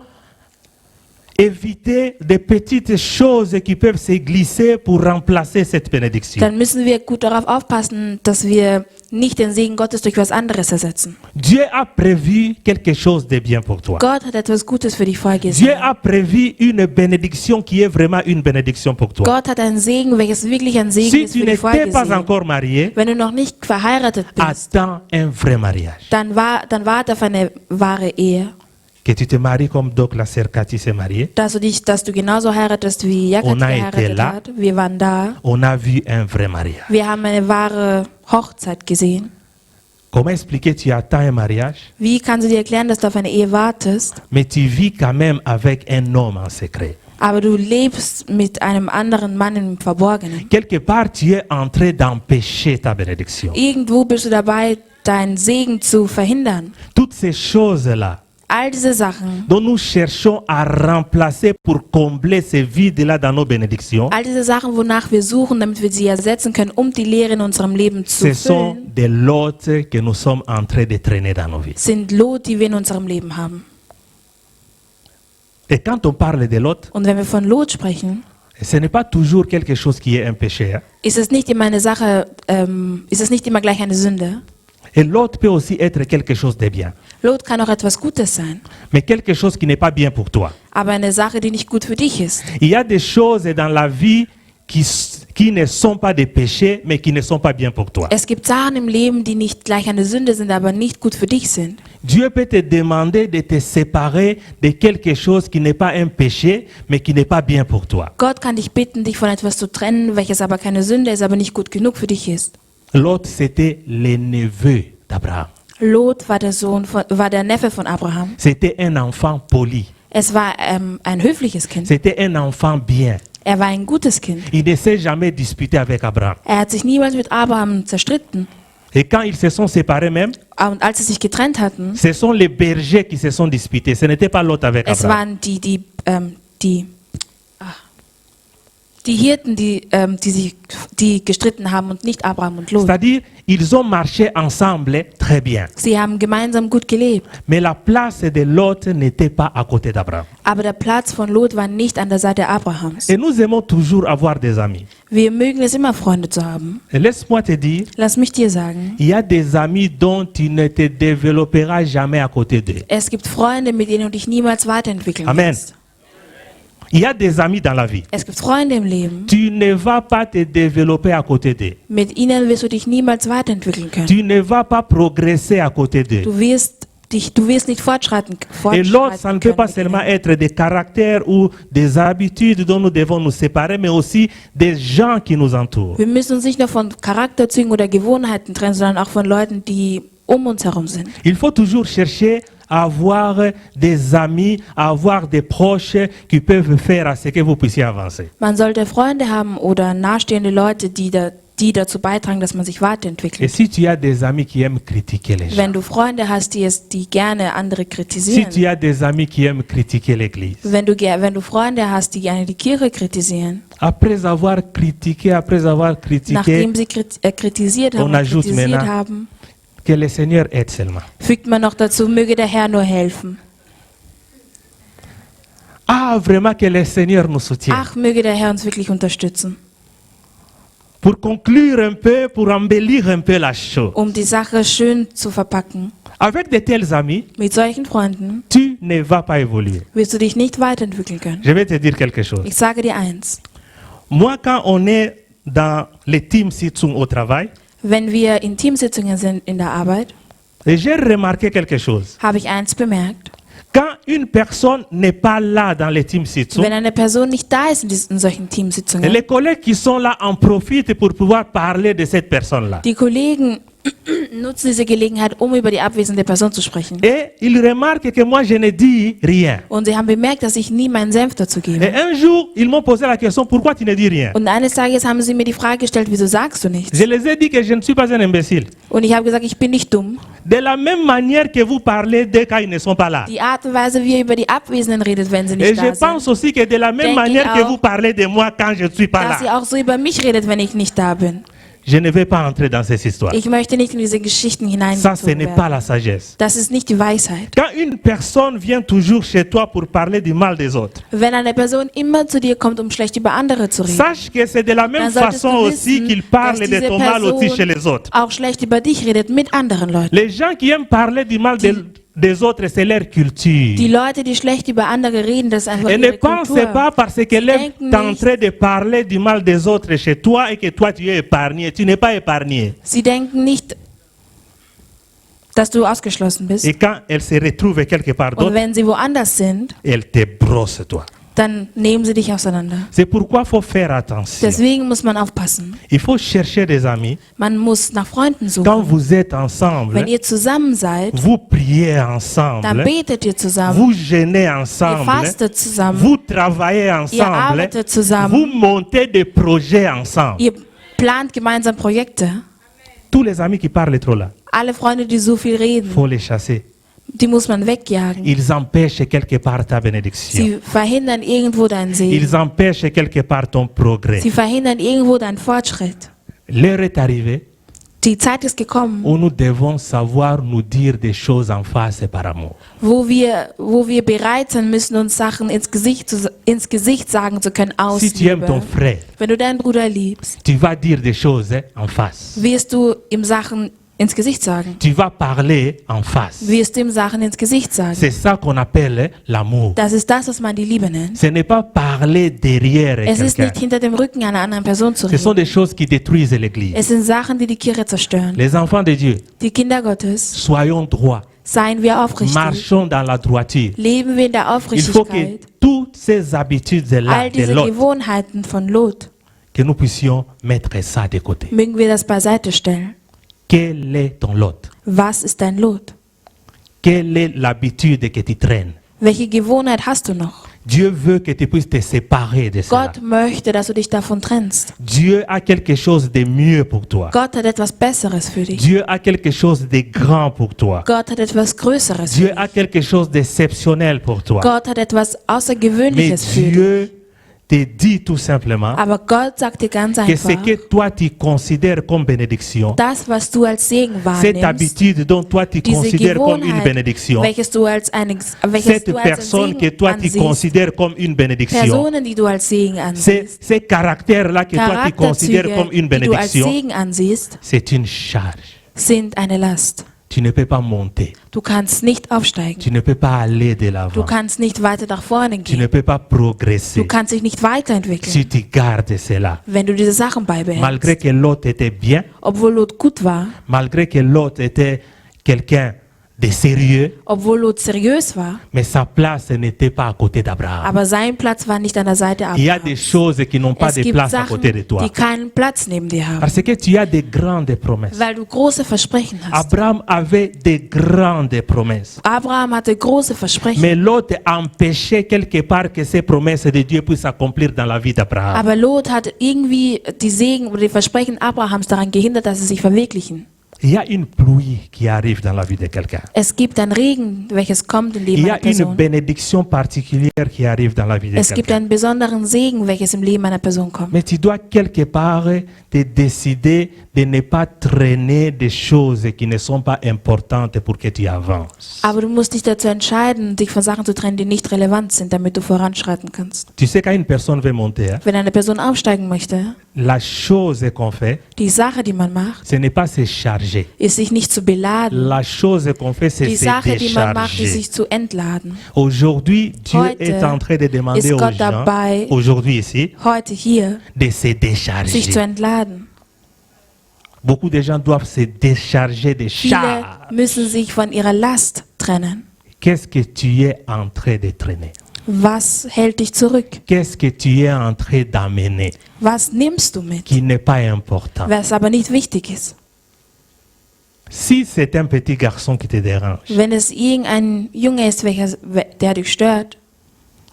éviter des petites choses qui peuvent se glisser pour remplacer cette bénédiction. dann müssen wir gut darauf aufpassen, dass wir nicht den Segen Gottes durch was anderes ersetzen. Dieu a prévu quelque chose de bien pour toi. Gott hat etwas Gutes für dich Dieu vorgesehen. a prévu une bénédiction qui est vraiment une bénédiction pour toi. Gott hat einen Segen, welches wirklich ein Segen Si ist tu für dich n'étais pas vorgesehen. encore marié, Wenn du noch nicht verheiratet bist, attends un vrai mariage. dann warte auf eine wahre Ehe. Que tu te maries comme donc la sœur Cathy s'est mariée. Dass du genauso heiratest, wie Jakob On a été geheiratet là. hat. Wir waren da. On a vu un vrai mariage. Wir haben eine wahre Hochzeit gesehen. Comment expliquer tu attends un mariage, Wie kannst du dir erklären, dass du auf eine Ehe wartest, mais tu vis quand même avec un homme en secret? aber du lebst mit einem anderen Mann im Verborgenen? Quelque part, tu es en train d'empêcher ta bénédiction. Irgendwo bist du dabei, deinen Segen zu verhindern. Toutes ces choses-là All diese Sachen, dont nous cherchons à remplacer pour combler ces vides-là dans nos bénédictions, all diese Sachen, wonach wir suchen, damit wir sie ersetzen können, um die Leere in unserem Leben zu ce sont füllen, des lots que nous sommes en train de traîner dans nos vies. sind Lot, die wir in unserem Leben haben. Et quand on parle de lot, Und wenn wir von Lot sprechen, ce n'est pas toujours quelque chose qui est un péché. Hein. ist es nicht immer eine Sache, ist es nicht immer gleich eine Sünde. Et l'autre peut aussi être quelque chose de bien, Lot kann auch etwas Gutes sein, mais quelque chose qui n'est pas bien pour toi. aber eine Sache, die nicht gut für dich ist. Il y a des choses dans la vie qui ne sont pas des péchés, mais qui ne sont pas bien pour toi. Es gibt Sachen im Leben, die nicht gleich eine Sünde sind, aber nicht gut für dich sind. Dieu peut te demander de te séparer de quelque chose qui n'est pas un péché, mais qui n'est pas bien pour toi. Gott kann dich bitten, dich von etwas zu trennen, welches aber keine Sünde ist, aber nicht gut genug für dich ist. L'autre, c'était le neveu d'Abraham. Lot war war der Neffe von Abraham. C'était un enfant poli. Es war ein höfliches Kind. C'était un enfant bien. Er war ein gutes Kind. Il ne s'est jamais disputé avec Abraham. Er hat sich niemals mit Abraham zerstritten. Et quand ils se sont séparés même, Und als sie sich getrennt hatten, ce sont les bergers qui se sont disputés. Ce n'était pas l'autre avec es Abraham. waren die Hirten, die gestritten haben und nicht Abraham und Lot. C'est-à-dire, ils ont marché ensemble très bien. Sie haben gemeinsam gut gelebt. Mais la place de l'autre n'était pas à côté d'Abraham. Aber der Platz von Lot war nicht an der Seite Abrahams. Et nous aimons toujours avoir des amis. Wir mögen es immer, Freunde zu haben. Et laisse-moi te dire, Lass mich dir sagen, il y a des amis dont tu ne te développeras jamais à côté d'eux. es gibt Freunde, mit denen du dich niemals weiterentwickeln Amen. kannst. Il y a des amis dans la vie. Es gibt Freunde im Leben, Tu ne vas pas te développer à côté d'eux. mit ihnen wirst du dich niemals weiterentwickeln können. Tu ne vas pas progresser à côté d'eux. Du wirst nicht fortschreiten Et l'autre, ça ne peut können. pas mit seulement ihnen. être des caractères ou des habitudes dont nous devons nous séparer, mais aussi des gens qui nous entourent. Wir müssen uns nicht nur von Charakterzügen oder Gewohnheiten trennen, sondern auch von Leuten, die um uns herum sind. Il faut toujours chercher à avoir des amis, à avoir des proches qui peuvent faire à ce que vous puissiez avancer. Man sollte Freunde haben oder nahestehende Leute, die dazu beitragen, dass man sich Et weiterentwickelt. si tu as des amis qui aiment critiquer les gens, Wenn du Freunde hast, die gerne andere si kritisieren, tu as des amis qui aiment critiquer l'Église, wenn du Freunde hast, die gerne die Kirche kritisieren, après avoir critiqué, nachdem sie kritisiert haben, On und ajoute kritisiert maintenant- haben, que le Seigneur aide seulement. fügt man noch dazu, möge der Herr nur helfen. Ah, vraiment que le Seigneur nous soutienne. Ach, möge der Herr uns wirklich unterstützen. Pour conclure un peu, pour embellir un peu la chose. Um die Sache schön zu verpacken. Avec de tels amis, Mit solchen Freunden tu ne vas pas évoluer. wirst du dich nicht weiterentwickeln können. Je vais te dire quelque chose. Ich sage dir eins. Moi, quand on est dans les team-sitzungen au travail, Wenn wir in Teamsitzungen sind in der Arbeit, et j'ai remarqué quelque chose. habe ich eins bemerkt. Quand une personne n'est pas là dans les Wenn team-sitzungen, eine Person nicht da ist in solchen Teamsitzungen, les collègues qui sont là en profitent pour pouvoir parler de cette personne-là. die Kollegen nutzen diese Gelegenheit, um über die abwesende Person zu sprechen. Et ils remarquent que moi, je ne dis rien. Und sie haben bemerkt, dass ich nie meinen Senf dazu Et gebe. un jour, ils m'ont posé la question, pourquoi tu ne dis rien? Und eines Tages haben sie mir die Frage gestellt, wieso sagst du nichts? Je les ai dit que je ne suis pas un imbécile. Und ich habe gesagt, ich bin nicht dumm. De la même manière que vous parlez d'eux quand ils ne sont pas là. Die Art und Weise, wie ihr über die Abwesenden redet, wenn sie Et nicht je da sind, pense aussi que de la même Denke manière ich que auch. vous parlez de moi quand je ne suis pas dass ihr là. auch so über mich redet, wenn ich nicht da bin. Je ne vais pas entrer dans ces histoires. Ich möchte nicht in diese Geschichten Ça, ce hineingezogen n'est pas werden. la sagesse. Das ist nicht die Weisheit. Quand une personne vient toujours chez toi pour parler du mal des autres, Wenn eine Person immer zu dir kommt, um schlecht über andere zu reden, sache que c'est de la même dann solltest façon du aussi wissen, qu'il parle dass de diese ton mal aussi chez les Person autres. auch schlecht über dich redet mit anderen Leuten. Les gens qui aiment parler du mal des autres, c'est leur culture. Die Leute, die schlecht über andere reden, das ist einfach Et ne ihre pensez Kultur. pas parce qu'elle est denken en train de parler du mal des autres chez toi et que toi tu es épargné. Tu n'es pas épargné. Sie denken nicht, dass du ausgeschlossen bist. Et quand elle se retrouve quelque part Und d'autre, wenn sie woanders sind, elle te brosse toi. dann nehmen sie dich auseinander. C'est pourquoi il faut faire attention. Deswegen muss man aufpassen. Il faut chercher des amis. Man muss nach Freunden Quand suchen. vous êtes ensemble, Wenn ihr zusammen seid, vous priez dann ensemble, betet ihr zusammen. vous jeûnez Ihr ensemble, fastet zusammen. vous travaillez Ihr ensemble, arbeitet vous zusammen. montez des projets ensemble. Ihr plant gemeinsam Projekte. Tous les amis qui parlent trop là, Alle Freunde, die so viel il reden, faut les chasser. die muss man wegjagen. Ils empêchent quelque part ta bénédiction. Sie verhindern irgendwo deinen Segen. Ils empêchent quelque part ton progrès. Sie verhindern irgendwo deinen Fortschritt. L'heure est arrivée Die Zeit ist gekommen, où nous devons savoir nous dire des choses en face et par amour. wo wir bereit sein müssen, uns Sachen ins Gesicht sagen zu können aus Si tu aimes ton Liebe. frère, Wenn du deinen Bruder liebst, tu vas dire des choses en face. wirst du ihm Sachen ins Gesicht sagen. Tu vas parler en face. Wirst du ihm Sachen ins Gesicht sagen. C'est ça qu'on appelle l'amour. Das ist das, was man die Liebe nennt. Ce n'est pas parler derrière Es ist quelqu'un. nicht hinter dem Rücken einer anderen Person zu Ce sont reden. des choses qui détruisent l'Église. Es sind Sachen, die die Kirche zerstören. Les enfants de Dieu, Die Kinder Gottes, soyons droits. seien wir aufrichtig. Marchons dans la droiture. Leben wir in der Il faut que Aufrichtigkeit. toutes ces habitudes-là All de diese l'autre, Gewohnheiten von Lot, que nous puissions mettre ça de côté. mögen wir das beiseite stellen. Quel est ton lot? Was ist dein Lot? Quelle est l'habitude que tu traînes? Welche Gewohnheit hast du noch? Dieu veut que tu puisses te séparer de cela. Gott möchte, dass du dich davon trennst. Dieu a quelque chose de mieux pour toi. Gott hat etwas Besseres für dich. Dieu a quelque chose de grand pour toi. Gott hat etwas Größeres Dieu für dich. a quelque chose d'exceptionnel pour toi. Gott hat etwas Mais Außergewöhnliches für dich. Dieu te dit tout simplement Aber Gott sagt dir ganz que ce einfach, que toi tu considères comme bénédiction, das, was du als Segen cette wahrnimmst, habitude dont toi tu diese considères comme une Gewohnheit, bénédiction, welches du als ein cette personne que Segen toi tu ansiehst, considères comme une bénédiction, Personen, die du als Segen ansiehst, ces caractères-là que toi tu considères comme une Charakterzüge, die du als bénédiction, Segen ansiehst, c'est une charge. sind eine Last. Tu ne peux pas monter. Du kannst nicht aufsteigen. Tu ne peux pas aller de Du l'avant. kannst nicht weiter nach vorne Tu ne gehen. peux pas Du progresser kannst dich nicht weiterentwickeln, si tu gardes cela. wenn du diese Sachen beibehältst. Malgré que l'autre était bien, Obwohl Lot gut war, malgré que l'autre était quelqu'un de sérieux, obwohl Lot seriös war, mais sa place n'était pas à côté d'Abraham. aber sein Platz war nicht an der Seite Il y a des Abrahams. choses qui n'ont pas Es de gibt place à Sachen, côté de toi. die keinen Platz neben dir haben, Parce que tu as des grandes promesses. weil du große Versprechen hast. Abraham avait des grandes promesses. Abraham hatte große Versprechen, Mais l'autre empêchait quelque part que ces promesses de Dieu puissent s'accomplir dans la vie d'Abraham. aber Lot hat irgendwie die Segen oder die Versprechen Abrahams daran gehindert, dass sie sich verwirklichen. Il y a une pluie qui arrive dans la vie de quelqu'un. Es gibt ein Regen, welches kommt im Il Leben y a einer une Person. bénédiction particulière qui arrive dans la vie de Es gibt quelqu'un. einen besonderen Segen, welches im Leben einer Person kommt. Mais tu dois quelque part te décider de ne pas traîner des choses qui ne sont pas importantes pour que tu avances. Aber du musst dich dazu entscheiden, dich von Sachen zu trennen, die nicht relevant sind, damit du voranschreiten kannst. Tu sais, quand une personne veut monter, hein, Wenn eine Person aufsteigen möchte, la chose qu'on fait, die Sache, die man macht, ce n'est pas se charger. ist sich nicht zu beladen. La chose qu'on fait, c'est Die se Sache, die man macht, ist décharger. sich zu entladen. Aujourd'hui, Dieu Heute est en train de demander ist aux Gott gens, dabei, aujourd'hui ici, Heute hier, de se sich zu décharger. entladen. Beaucoup de gens doivent se décharger des Viele charges. müssen sich von ihrer Last trennen. Qu'est-ce que tu es en train de traîner? Was hält dich zurück? Qu'est-ce que tu es en train d'amener Was nimmst du mit, qui n'est pas important? was aber nicht wichtig ist? Si c'est un petit garçon qui te dérange, Wenn es irgendein Junge ist, der dich stört,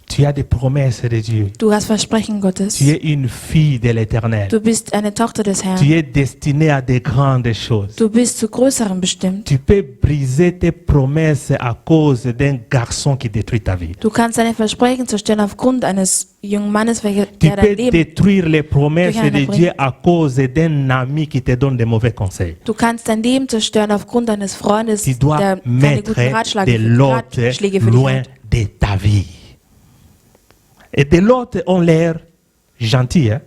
tu as des promesses de Dieu. du hast Versprechen Gottes, Tu es une fille de l'Éternel. du bist eine Tochter des Tu Herrn, es destinée à de grandes choses. du bist zu Größerem bestimmt. Tu peux briser tes promesses à cause d'un garçon qui détruit ta vie. Du kannst deine Versprechen zerstören aufgrund eines jungen Mannes, Tu der peux dein Leben. détruire les promesses Durch eine de Dieu à cause d'un ami qui te donne de mauvais conseils. Du kannst dein Leben zerstören aufgrund deines Freundes, Tu dois der keine mettre guten de l'autre Ratschläge für dich loin hat. de ta vie. Et de l'autre ont l'air gentils. Hein?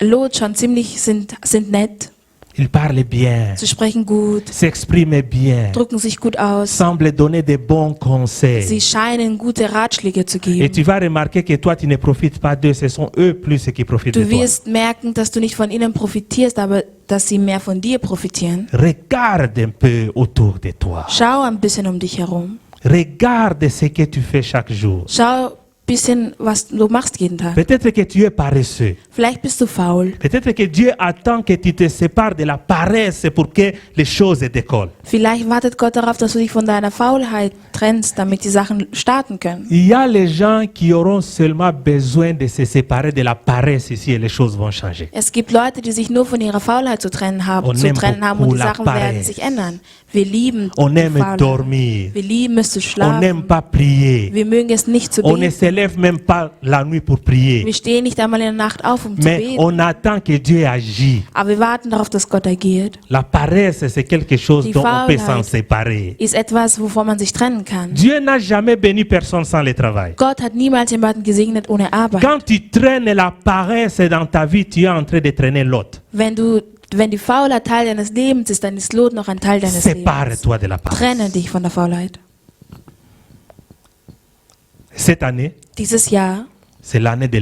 Lot schon ziemlich sind nett, Ils parlent bien, sie sprechen gut, s'expriment bien, drücken sich gut aus, semblent donner de bons sie conseils. scheinen gute Ratschläge zu Et geben. tu vas remarquer que toi, tu ne profites pas d'eux, ce sont eux plus qui profitent de Du toi. wirst merken, dass du nicht von ihnen profitierst, aber dass sie mehr von dir profitieren. Regarde un peu autour de toi. Schau ein bisschen um dich herum. Regarde ce que tu fais chaque jour. Schau ein bisschen, was du machst jeden Tag. Peut-être que tu es paresseux. Vielleicht bist du faul. Peut-être que Dieu attend que tu te sépares de la paresse pour que les choses décollent. Vielleicht wartet Gott darauf, dass du dich von deiner Faulheit trennst, damit die Sachen starten können. Il y a les gens qui auront seulement besoin de se séparer de la paresse ici et les choses vont changer. Es gibt Leute, die sich nur von ihrer Faulheit zu trennen haben, On aime und beaucoup die la Sachen werden paresse. sich ändern. Wir lieben On die aime Faulheit. dormir. Wir lieben es zu On n'aime schlafen. pas prier. Wir mögen es nicht zu On ne beten. se lève même pas la nuit pour prier. Wir stehen nicht einmal in der Nacht auf, um zu Mais beten. on attend que Dieu agisse. Aber wir warten darauf, dass Gott agiert. La paresse, c'est quelque chose Die dont on peut Faulheit. s'en séparer. Ist etwas, wovon man sich trennen kann. Dieu n'a jamais béni personne sans le travail. Gott hat niemals jemanden gesegnet ohne Arbeit. Quand tu traînes la paresse dans ta vie, tu es en train de traîner l'autre. Wenn die Faulheit Teil deines Lebens ist, dann ist Lot noch ein Teil deines Lebens. Sépare-toi de la paresse. Trenne dich von der Faulheit. Cette année, Dieses Jahr c'est l'année de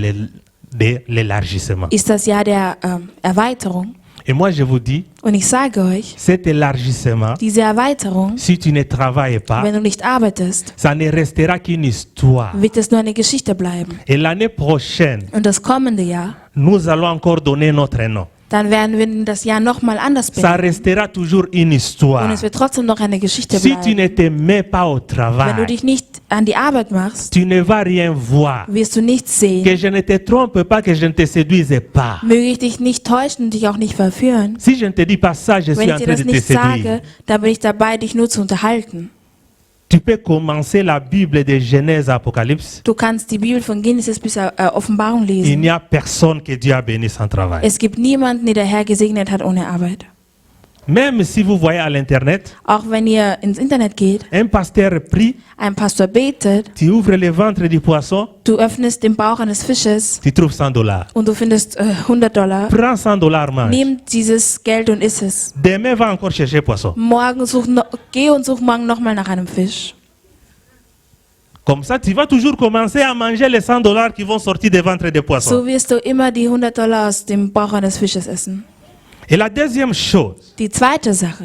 l'élargissement. ist das Jahr der Erweiterung. Et moi, je vous dis, Und ich sage euch, cet élargissement, diese Erweiterung, si tu ne travailles pas, wenn du nicht arbeitest, ça ne restera qu'une histoire. wird es nur eine Geschichte bleiben. Et l'année prochaine, Und das kommende Jahr, nous allons encore donner notre nom. dann werden wir das Jahr nochmal anders Ça benennen. restera toujours une Und histoire. es wird trotzdem noch eine Geschichte Si tu bleiben. ne te mets pas au Wenn du travail, dich nicht an die Arbeit machst, tu ne vas rien voir. wirst du nichts sehen. Que je ne te trompe pas, que je ne te séduise pas. Möge ich dich nicht täuschen und dich auch nicht verführen. Si je ne te dis pas ça, je Wenn suis ich en dir train das de te nicht séduire. sage, dann bin ich dabei, dich nur zu unterhalten. Tu peux commencer la Bible de Genèse à Apocalypse. Du kannst die Bibel von Genesis bis Offenbarung Il lesen. n'y a personne que Dieu a béni sans travail. Es gibt niemanden, den der Herr gesegnet hat ohne Arbeit. Même si vous voyez à l'internet, Auch wenn ihr ins Internet geht, un pasteur prie, ein Pastor betet, tu ouvres le ventre du poisson, du öffnest den Bauch eines Fisches tu trouves $100. und du findest $100. Prends $100, mange. Nimm dieses Geld und iss es. Demain, va encore chercher poisson. Geh und such morgen nochmal nach einem Fisch. Comme ça, tu vas toujours commencer à manger les $100 qui vont sortir des ventres des poissons. So wirst du immer die $100 aus dem Bauch eines Fisches essen. Et la deuxième chose, Die zweite Sache,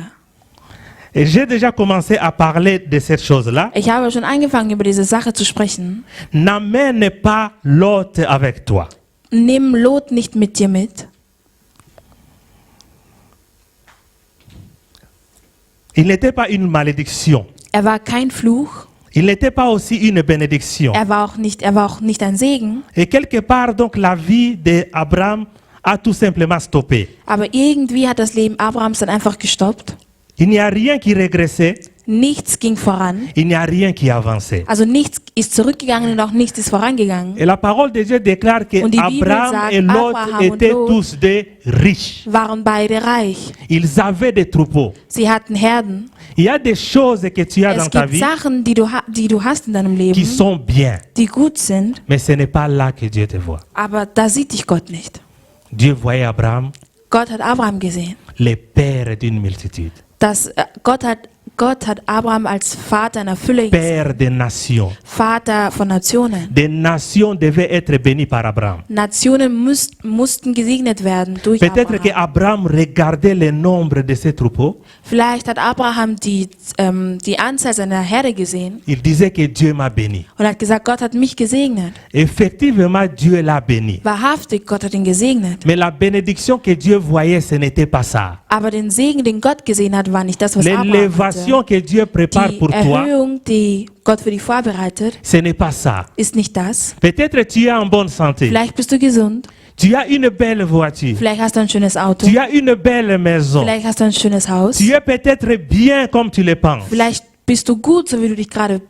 Et j'ai déjà commencé à parler de cette chose-là. Ich habe schon angefangen, über diese Sache zu sprechen. N'amène pas l'autre avec toi. Nimm Lot nicht mit dir mit. Il n'était pas une malédiction. Er war kein Fluch. Il n'était pas aussi une bénédiction. Er war auch nicht ein Segen. Et quelque part, donc, la vie d'Abraham a tout simplement stoppé. Aber irgendwie hat das Leben Abrahams dann einfach gestoppt. Il n'y a rien qui régressait, Nichts ging voran. il n'y a rien qui avançait. Also nichts ist zurückgegangen und auch nichts ist vorangegangen. Et la parole de Dieu déclare que Und die Bibel Abraham sagt, et Lot Abraham und étaient Lot tous des riches. Waren beide reich. Ils avaient des troupeaux. Sie hatten Herden. Il y a des choses que tu as dans Es ta gibt vie Sachen, die du hast in deinem qui Leben, sont bien, die gut sind, mais ce n'est pas là que Dieu te voit. aber da sieht dich Gott nicht. Dieu voyait Abraham, Gott hat Abraham gesehen. le père d'une multitude, Gott hat Abraham als Vater einer Fülle gesehen. père des nations. Vater von Nationen. Des nations devaient être bénies par Abraham. Nationen mussten gesegnet werden durch Peut-être que Abraham. Abraham regardait le nombre de ses troupeaux. Vielleicht hat Abraham die Anzahl seiner Herde gesehen Il disait que Dieu m'a béni. und hat gesagt, Gott hat mich gesegnet. Effectivement, Dieu l'a béni. Wahrhaftig, Gott hat ihn gesegnet. Mais la bénédiction que Dieu voyait, ce n'était pas ça. Aber den Segen, den Gott gesehen hat, war nicht das, was Abraham hatte. L'élévation que Dieu prépare Die pour toi, Erhöhung, die Gott für dich vorbereitet, ce n'est pas ça. ist nicht das. Peut-être tu es en bonne santé. Vielleicht bist du gesund, Tu as une belle voiture. vielleicht hast du ein schönes Auto, Tu as une belle maison. vielleicht hast du ein schönes Haus, Tu es peut-être bien comme tu le penses. vielleicht bist du gut, so wie du dich gerade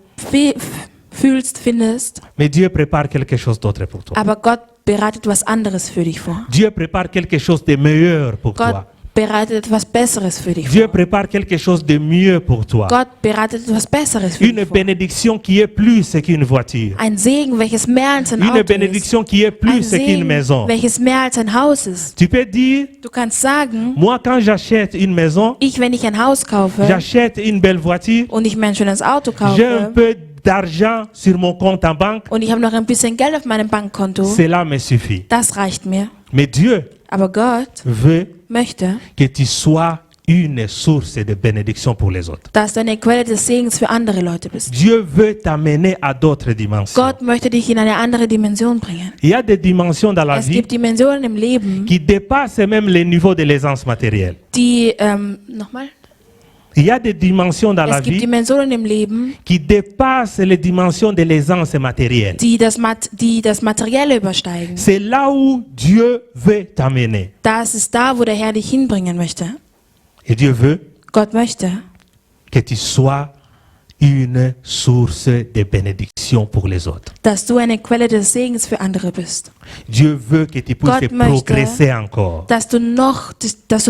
fühlst, findest, Mais Dieu prépare quelque chose d'autre pour toi. aber Gott bereitet was anderes für dich vor. Dieu prépare quelque chose de meilleur pour Gott toi. bereitet etwas Besseres für dich Dieu vor. prépare quelque chose de mieux pour toi. Gott bereitet etwas Besseres für Une dich vor. bénédiction qui est plus qu'une voiture. Ein Segen, welches mehr als ein Une Auto ist. bénédiction qui est Ein plus qu'une Segen, maison. welches mehr als ein Haus ist. Tu peux dire, Du kannst sagen, moi quand j'achète une maison, wenn ich ein Haus kaufe j'achète une belle voiture, und ich mir ein schönes Auto j'ai un kaufe peu d'argent sur mon compte en banque, und ich habe noch ein bisschen Geld auf meinem Bankkonto, cela me suffit. das reicht mir. Mais Dieu Aber Gott veut möchte, que tu sois une source de bénédiction pour les autres. dass du eine Quelle des Segens für andere Leute bist. Dieu veut t'amener à d'autres dimensions. Gott möchte dich in eine andere Dimension bringen. Il y a des dimensions dans la Es vie gibt Dimensionen im Leben, qui dépassent même les niveaux de l'aisance matérielle. die, nochmal? Il y a des dimensions dans la Es gibt vie Dimensionen im Leben, qui dépassent les dimensions de l'aisance matérielle. die das Materielle übersteigen. C'est là où Dieu veut t'amener. Das ist da, wo der Herr dich hinbringen möchte. Et Dieu veut Gott möchte, que tu sois une source de bénédiction pour les autres. dass du eine Quelle des Segens für andere bist. Dieu veut que tu puisses Gott möchte, progresser encore. Dass du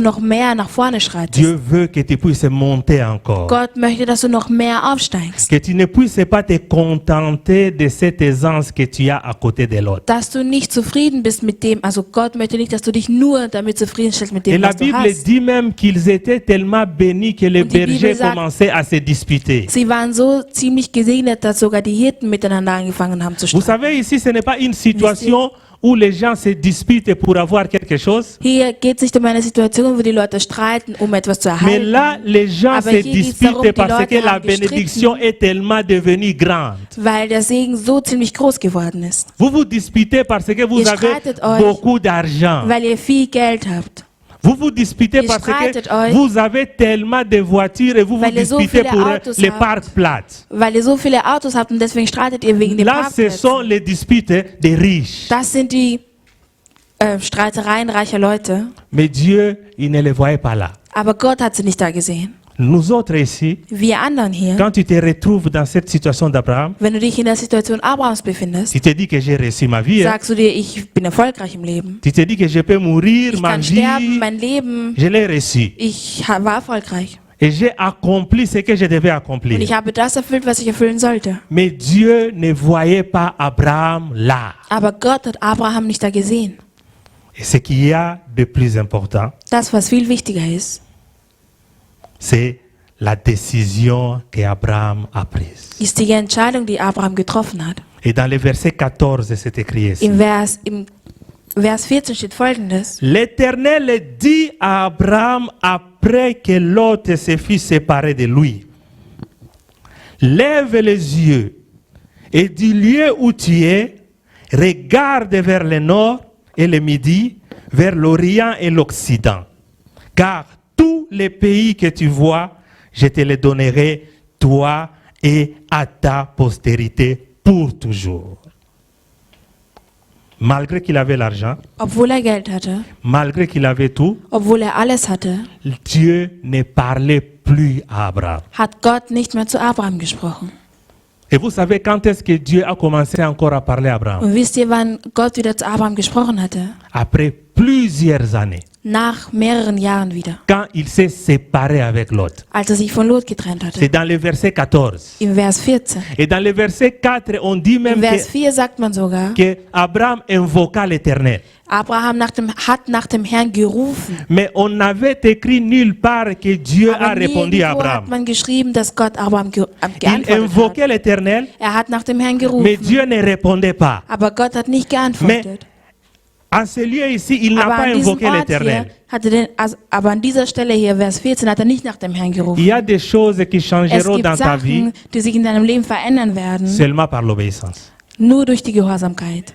noch mehr nach vorne schreitest. Dieu veut que tu puisses monter encore. Gott möchte, dass du noch mehr aufsteigst. Que tu ne puisses pas te contenter de cette aisance que tu as à côté de l'autre. Dass du nicht zufrieden bist mit dem, also Gott möchte nicht, dass du dich nur damit zufriedenstellst mit Et dem, la was du Bible hast. dit même qu'ils étaient tellement bénis que les Und die Bibel bergers sagt, commençaient à se disputer. Sie waren so ziemlich gesegnet, dass sogar die Hirten miteinander angefangen haben zu Vous streiten. savez, ici, ce n'est pas une situation où les gens se disputent pour avoir quelque chose. Hier geht es nicht um eine Situation, wo die Leute streiten, um etwas zu Mais erhalten. là, les gens Aber se hier geht's darum, disputent die parce que Leute la haben gestritten. bénédiction est tellement devenue grande. Weil der Segen so ziemlich groß geworden ist. Vous vous disputez parce que vous Ihr avez streitet euch, beaucoup d'argent. Weil ihr viel Geld habt. Vous vous disputez Ihr parce que streitet euch, vous avez tellement de voitures et vous vous weil ihr so disputez viele pour Autos les habt. parcs-places. Weil ihr so viele Autos habt und deswegen streitet ihr wegen den Là, ce sont Parkplätzen. les disputes des riches. Das sind die Streitereien reicher Leute. Mais Dieu, il ne les voyait pas là. Aber Gott hat sie nicht da gesehen. Nous autres ici, Wir anderen hier, quand tu te retrouves dans cette situation d'Abraham, wenn du dich in der Situation Abrahams befindest, tu te dis que j'ai réussi ma vie. Hein. sagst du dir, ich bin erfolgreich im Leben. Tu te dis que je peux mourir, Ich ma kann sterben, vie, mein Leben, je l'ai réussi. ich war erfolgreich. Et j'ai accompli ce que je devais Und accomplir. ich habe das erfüllt, was ich erfüllen sollte. Mais Dieu ne voyait pas Abraham là. Aber Gott hat Abraham nicht da gesehen. Et ce qu'il y a de plus important, Das, was viel wichtiger ist, c'est la décision qu'Abraham a prise. ist die Entscheidung, die Abraham getroffen hat. Et dans le verset 14, c'est écrit ici. Im Vers 14 steht Folgendes. L'Éternel dit à Abraham après que Lot se fut séparé de lui, lève les yeux et du lieu où tu es, regarde vers le nord et le midi, vers l'Orient et l'Occident. Car tous les pays que tu vois, je te les donnerai, toi et à ta postérité pour toujours. Malgré qu'il avait l'argent, Obwohl Geld hatte, malgré qu'il avait tout, obwohl alles hatte, Dieu ne parlait plus à Abraham. hat Gott nicht mehr zu Abraham gesprochen. Et vous savez quand est-ce que Dieu a commencé encore à parler à Abraham? Und wisst ihr, wann Gott wieder zu Abraham gesprochen hatte? Après plusieurs années, Nach mehreren Jahren wieder, quand il s'est séparé avec Lot. als sich von Lot getrennt C'est hatte. dans le verset 14. Im Vers 14. Et dans le verset 4, on dit Im même Vers 4 sagt man sogar, que Abraham invoqua l'Éternel. Abraham hat nach dem Herrn gerufen. Mais on n'avait écrit nulle part que Dieu a Aber répondu à nirgendwo hat Abraham. man geschrieben, dass Gott Abraham Il geantwortet invoquait hat. l'Éternel, Er hat nach dem Herrn mais gerufen, Dieu ne répondait pas. aber Gott hat nicht geantwortet. En ce lieu ici, il n'a Aber pas an diesem invoqué Ort hier l'Éternel. aber an dieser Stelle hier, Vers 14, hat er nicht nach dem Herrn Il gerufen. y a des choses qui Es changeront dans gibt ta vie Sachen, die sich in deinem Leben verändern werden, seulement par l'obéissance. nur durch die Gehorsamkeit.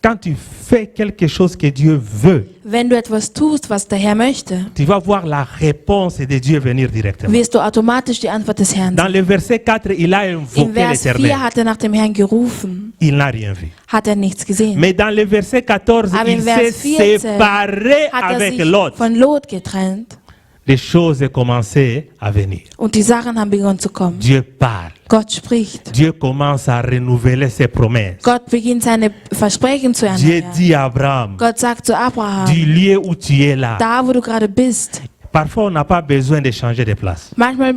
Quand tu fais quelque chose que Dieu veut, Wenn du etwas tust, was der Herr möchte, tu vas voir la réponse de Dieu venir directement. wirst du automatisch die Antwort des Herrn Dans sehen. le verset 4, il a Im invoqué Vers 4 l'Éternel. hat er nach dem Herrn gerufen, Il n'a rien vu. hat er nichts gesehen. Mais dans le verset 14, Aber il im Vers s'est 14 séparé hat er avec sich Lot. von Lot getrennt Les choses commençaient à venir. und die Sachen haben begonnen zu kommen. Dieu parle. Gott spricht. Dieu commence à renouveler ses promesses. Gott beginnt seine Versprechen zu Dieu erneuern. dit à Abraham, Gott sagt zu Abraham, du lieu où tu es là. da wo du gerade bist, Parfois, on n'a pas besoin de changer de place. manchmal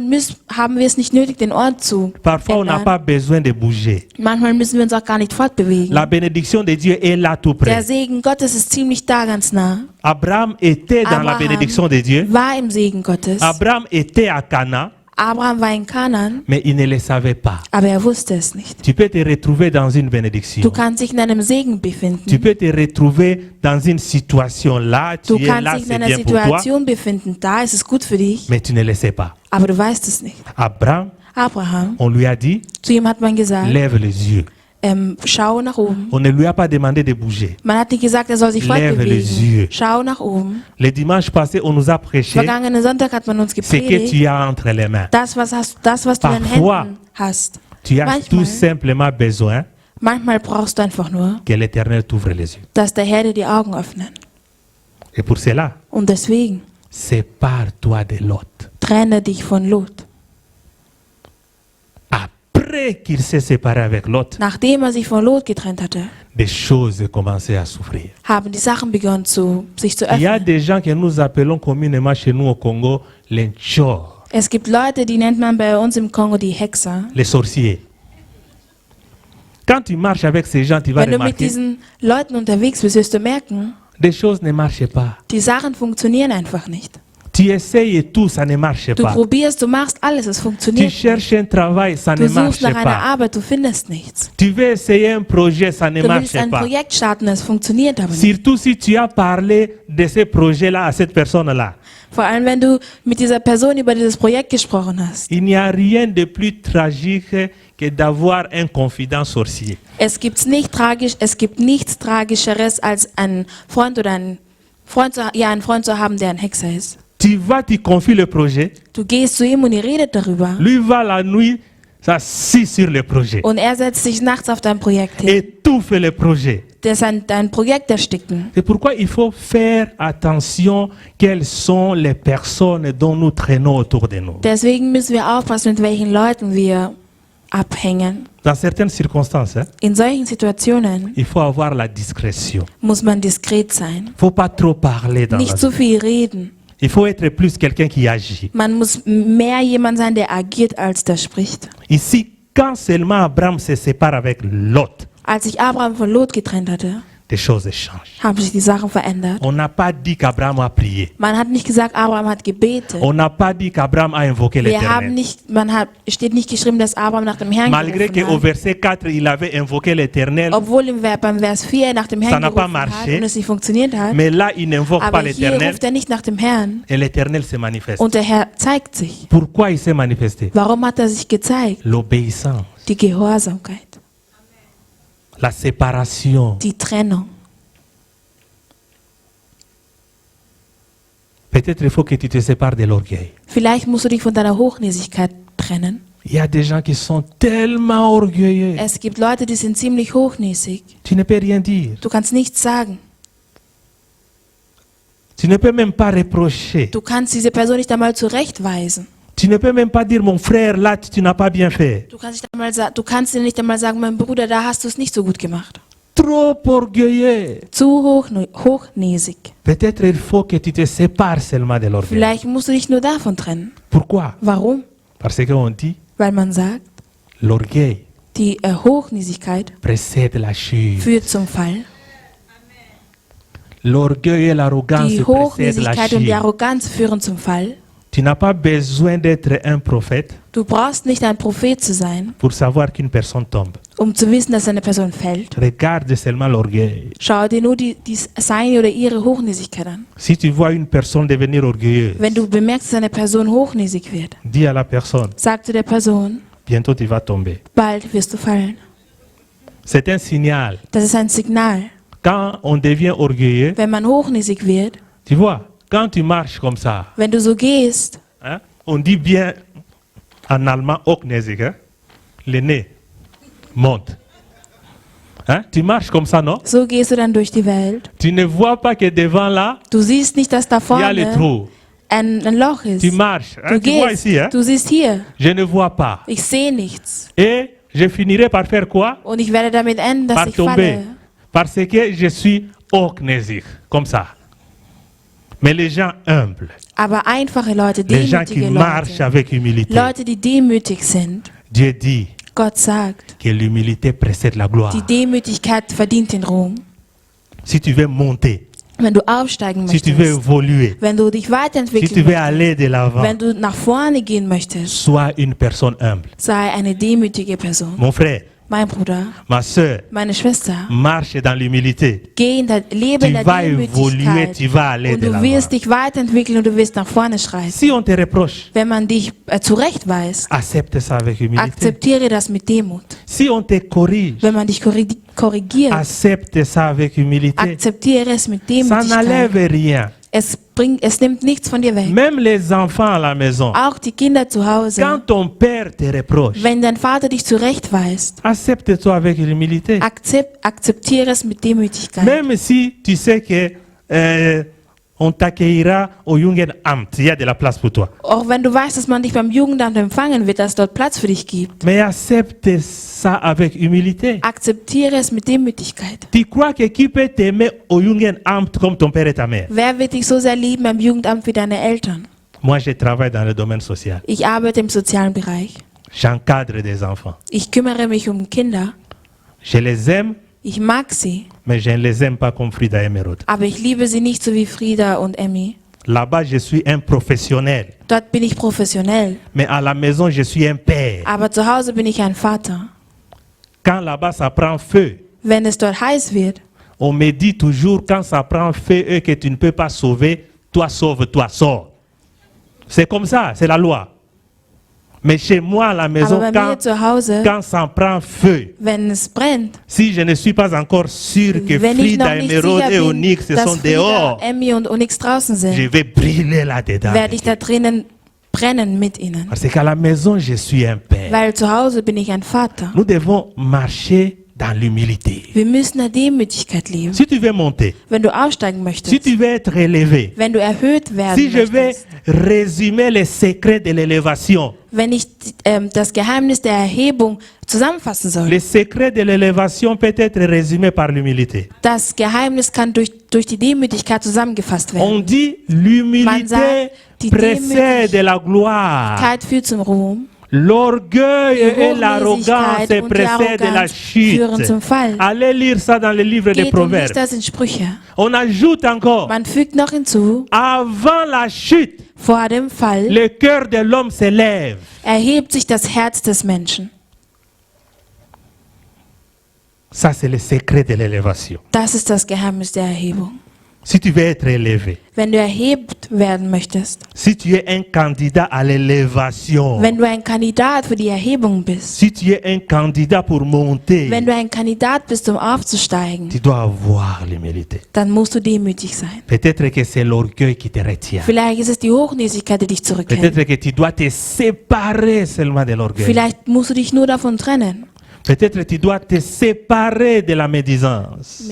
haben wir es nicht nötig, den Ort zu Parfois, on n'a ändern. pas besoin de bouger. Manchmal müssen wir uns auch gar nicht fortbewegen. La bénédiction de Dieu est là tout Der près. Segen Gottes ist ziemlich da, ganz nah. Abraham était dans la Abraham bénédiction de Dieu. war im Segen Gottes. Abraham était à Cana, Abraham war in Kanaan, mais il ne le savait pas. aber er wusste es nicht. Tu peux te retrouver dans une Du bénédiction. kannst dich in einem Segen Tu befinden. peux te retrouver dans une situation là, Du tu es kannst là, dich in c'est einer bien pour toi, Situation befinden, da ist es gut für dich, mais tu ne le sais pas. aber du weißt es nicht. Abraham, Abraham, on lui a dit, zu ihm hat man gesagt, lève les yeux. schau nach oben. On ne lui a pas demandé de bouger. Man hat nicht gesagt, er soll sich Lève les fortbewegen. yeux. Schau nach oben. Le dimanche passé, on nous a prêché Vergangenen Sonntag hat man uns ce que gepredigt, tu as entre les mains. das, was du in den Parfois, Händen hast. Tu as Manchmal. tout simplement besoin Manchmal brauchst du einfach nur, que l'Éternel t'ouvre les yeux. dass der Herr dir die Augen öffnet. Et pour cela, Und deswegen sépare-toi de Lot. trenne dich von Lot. Après qu'il s'est séparé avec Lot, Nachdem er sich von Lot getrennt hatte, des choses commençaient à s'ouvrir. haben die Sachen begonnen, sich zu Il y a öffnen. des gens que nous appelons communément chez nous au Congo les Nchor, Es gibt Leute, die nennt man bei uns im Kongo die Hexer. les sorciers. Quand tu marches avec ces gens, tu vas Wenn du mit remarquer diesen Leuten unterwegs bist, wirst du merken, des choses ne marchent pas. die Sachen funktionieren einfach nicht. Tu essayes et tout, ça ne marche Du pas. probierst, du machst alles, es Tu funktioniert cherches nicht. un travail, ça Du ne suchst marche nach einer pas. Arbeit, du findest nichts. Tu veux essayer un projet, ça ne Du marche willst ein pas. Projekt starten, es funktioniert aber nicht. Surtout si tu as parlé de ce projet-là à cette personne-là. Vor allem, wenn du mit dieser Person über dieses Projekt gesprochen hast. Il n'y a rien de plus tragique que d'avoir un confident sorcier. Es gibt nichts Tragischeres, als einen Freund oder einen Freund zu haben, der ein Hexer ist. Tu vas, tu confies le projet. Du gehst zu ihm und ihr redet darüber. Lui va la nuit, ça s'assit sur le projet. Und er setzt sich nachts auf dein Projekt hin. Et tout fait le projet. Der ist dein Projekt ersticken. C'est pourquoi il faut faire attention quelles sont les personnes dont nous traînons autour de nous. Deswegen müssen wir aufpassen, mit welchen Leuten wir abhängen. Dans certaines circonstances, In solchen Situationen il faut avoir la discrétion. muss man diskret sein. Il ne faut pas trop parler dans la Nicht zu viel reden. Il faut être plus quelqu'un qui agit. Man muss mehr jemand sein, der agiert, als der spricht. Ici, quand seulement Abraham se sépare avec Lot, Als sich Abraham von Lot getrennt hatte, des choses changent. haben sich die Sachen verändert. On n'a pas dit qu'Abraham a prié. Man hat nicht gesagt, Abraham hat gebetet. On n'a pas dit qu'Abraham a invoqué Wir haben l'Éternel. nicht, steht nicht geschrieben, dass Abraham nach dem Herrn Malgré gerufen qu'au hat. verset 4, il avait invoqué l'Éternel, Obwohl beim Vers 4 nach dem Ça Herrn n'a pas gerufen hat marché. und es nicht funktioniert hat. mais là, il n'invoque pas Aber hier l'Éternel ruft er nicht nach dem Herrn et l'Éternel se manifeste. und der Herr zeigt sich. Pourquoi il s'est manifesté? Warum hat er sich gezeigt? L'obéissance, Die Gehorsamkeit, la séparation. die Trennung. Peut-être il faut que tu te sépares de l'orgueil. Vielleicht musst du dich von deiner Hochnäsigkeit trennen. Il y a des gens qui sont tellement orgueilleux. Es gibt Leute, die sind ziemlich hochnäsig. Tu ne peux rien dire. Du kannst nichts sagen. Tu ne peux même pas reprocher. Du kannst diese Person nicht einmal zurechtweisen. Tu ne peux même pas dire, mon frère, là, tu n'as pas bien fait. Du kannst dir nicht einmal sagen, mein Bruder, da hast du es nicht so gut gemacht. Trop orgueilleux. Zu hochnäsig. Peut-être il faut que tu te sépares seulement de l'orgueil. Vielleicht musst du dich nur davon trennen. Pourquoi? Warum? Parce qu'on dit, Weil man sagt, l'orgueil die Hochnäsigkeit précède la chute. führt zum Fall. L'orgueil et l'arrogance Die précèdent la Hochnäsigkeit und die chute. Arroganz führen zum Fall. Tu n'as pas besoin d'être un prophète Du brauchst nicht ein Prophet zu sein, pour savoir qu'une personne tombe. um zu wissen, dass eine Person fällt. Regarde seulement l'orgueil. Schau dir nur seine oder ihre Hochnäsigkeit an. Si tu vois une personne devenir orgueilleuse, Wenn du bemerkst, dass eine Person hochnäsig wird, dis à la personne, sag zu der Person, bientôt tu vas tomber. bald wirst du fallen. C'est un signal. Das ist ein Signal. Quand on devient orgueilleux, Wenn man hochnäsig wird, tu vois, quand tu marches comme ça, wenn du so gehst, hein, on dit bien en allemand hochnäsig, hein, le nez monte. Hein, tu marches comme ça, non? so gehst du dann durch die Welt. Tu ne vois pas que devant là, Du siehst nicht, dass da il y a le vorne trou. ein Loch ist. Tu marches. Hein, Du tu vois gehst, ici, hein? du siehst hier. Je ne vois pas. Ich sehe nichts. Et je finirai par faire quoi? Und ich werde damit enden, dass Par ich tomber. falle. Parce que je suis hochnäsig, comme ça. Mais les gens humbles, Aber einfache Leute, les gens qui demütige marchent Leute, avec humilité, Leute, die demütig sind, Dieu dit Gott sagt, que l'humilité précède la gloire. die Demütigkeit verdient den Ruhm. Si tu veux monter, Wenn du aufsteigen si tu veux möchtest, évoluer, wenn du dich si tu weiterentwickeln veux möchtest, aller de l'avant, wenn du nach vorne gehen möchtest, sois une personne humble. sei eine demütige Person. Mon frère, Mein Bruder, ma soeur, meine Schwester, marche dans l'humilité. lebe Tu in der vas évoluer, Demütigkeit tu vas aller und de du l'avant. wirst dich weiterentwickeln und du wirst nach vorne schreiten. Si on te reproche, Wenn man dich zurechtweist, accepte ça avec humilité. akzeptiere das mit Demut. Si on te corrige, Wenn man dich korrigiert, accepte ça avec humilité. akzeptiere es mit Ça n'enlève Demütigkeit. rien. Es nimmt nichts von dir weg. Même les enfants à la maison, Auch die Kinder zu Hause. quand ton père te reproche, Wenn dein Vater dich zurechtweist, accepte-toi avec humilité. akzeptiere es mit Demütigkeit. Même si tu sais que on t'accueillera au Jugendamt, il y a de la place pour toi. Auch wenn du weißt, dass man dich beim Jugendamt empfangen wird, dass es dort Platz für dich gibt. Mais accepte ça avec humilité. Akzeptiere es mit Demütigkeit. Tu crois que qui peut t'aimer au Jugendamt comme ton père et ta mère? Wer wird dich so sehr lieben beim Jugendamt wie deine Eltern? Moi, je travaille dans le domaine social. Ich arbeite im sozialen Bereich. J'encadre des enfants. Ich kümmere mich um Kinder. Je les aime, Ich mag sie, mais je ne les aime pas comme Frida et Merod. aber ich liebe sie nicht so wie Frieda und Emmy. Là-bas, je suis un professionnel. Dort bin ich professionell, Mais à la maison, je suis un père. aber zu Hause bin ich ein Vater. Quand là-bas, ça prend feu, Wenn es dort heiß wird, on me dit toujours, quand ça prend feu et que tu ne peux pas sauver, toi sauve, toi sors. C'est comme ça, c'est la loi. Mais chez moi, à la maison, aber bei mir zu Hause, quand ça prend feu, wenn es brennt, si je ne suis pas encore sûr que wenn ich noch Frida, nicht Emerald sicher et bin, Onyx dass sont Frieda, dehors, Emmy und Onyx draußen je sind, vais brûler là-dedans. werde ich da drinnen brennen mit ihnen. Parce qu'à la maison, je suis un père. Weil zu Hause bin ich ein Vater. Nous devons marcher dans l'humilité. Wir müssen in der Demütigkeit leben. Si tu veux monter, Wenn du aufsteigen si möchtest, tu veux être élevé, wenn du erhöht si werden je vais möchtest, résumer les secrets de l'élévation, wenn ich das Geheimnis der Erhebung zusammenfassen soll, le secret de l'élévation peut être résumé par l'humilité. das Geheimnis kann durch die Demütigkeit zusammengefasst On werden. dit Man l'humilité sagt, die précède la gloire. Demütigkeit führt zum Ruhm. L'orgueil Die et l'arrogance Hochnäsigkeit und die précèdent la Arroganz führen zum chute. Fall. Allez lire ça dans le livre des Geht und liest Proverbes. das in Sprüche. On ajoute encore, Man fügt noch hinzu, avant la chute, vor dem Fall le cœur de l'homme s'élève. erhebt sich das Herz des Menschen. Ça, c'est le secret de l'élévation. Das ist das Geheimnis der Erhebung. Si tu veux être élevé, Wenn du erhebt werden möchtest, si tu es un candidat à l'élévation, wenn du ein Kandidat für die Erhebung bist, si tu es un candidat pour monter, wenn du ein Kandidat bist, um aufzusteigen, tu dois avoir l'humilité. dann musst du demütig sein. Peut-être que c'est l'orgueil qui te retient. Vielleicht ist es die Hochnäsigkeit, die dich zurückhält. Peut-être que tu dois te séparer seulement de l'orgueil. Vielleicht musst du dich nur davon trennen. Peut-être que tu dois te séparer de la médisance.